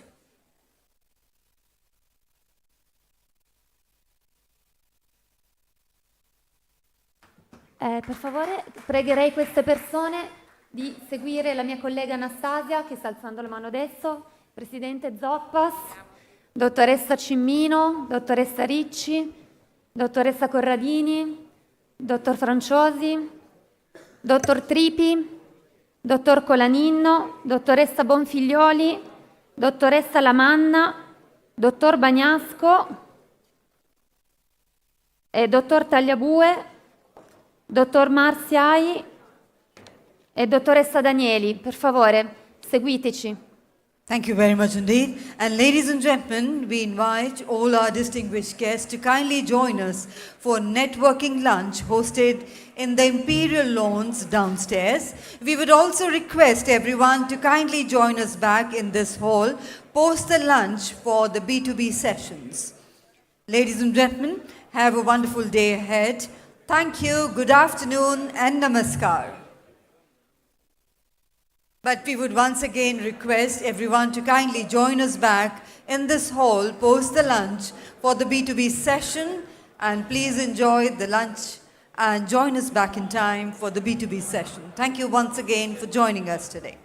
Per favore, pregherei queste persone di seguire la mia collega Anastasia, che sta alzando la mano adesso, Presidente Zoppas, Dottoressa Cimmino, Dottoressa Ricci, Dottoressa Corradini, Dottor Franciosi, Dottor Tripi, Dottor Colaninno, Dottoressa Bonfiglioli, dottoressa Lamanna, dottor Bagnasco, dottor Tagliabue, dottor Marziai e dottoressa Danieli. Per favore, seguiteci. Thank you very much indeed. And ladies and gentlemen, we invite all our distinguished guests to kindly join us for networking lunch hosted in the Imperial Lawns downstairs. We would also request everyone to kindly join us back in this hall post the lunch for the B2B sessions. Ladies and gentlemen, have a wonderful day ahead. Thank you, good afternoon and namaskar. But we would once again request everyone to kindly join us back in this hall post the lunch for the B2B session, and please enjoy the lunch and join us back in time for the B2B session. Thank you once again for joining us today.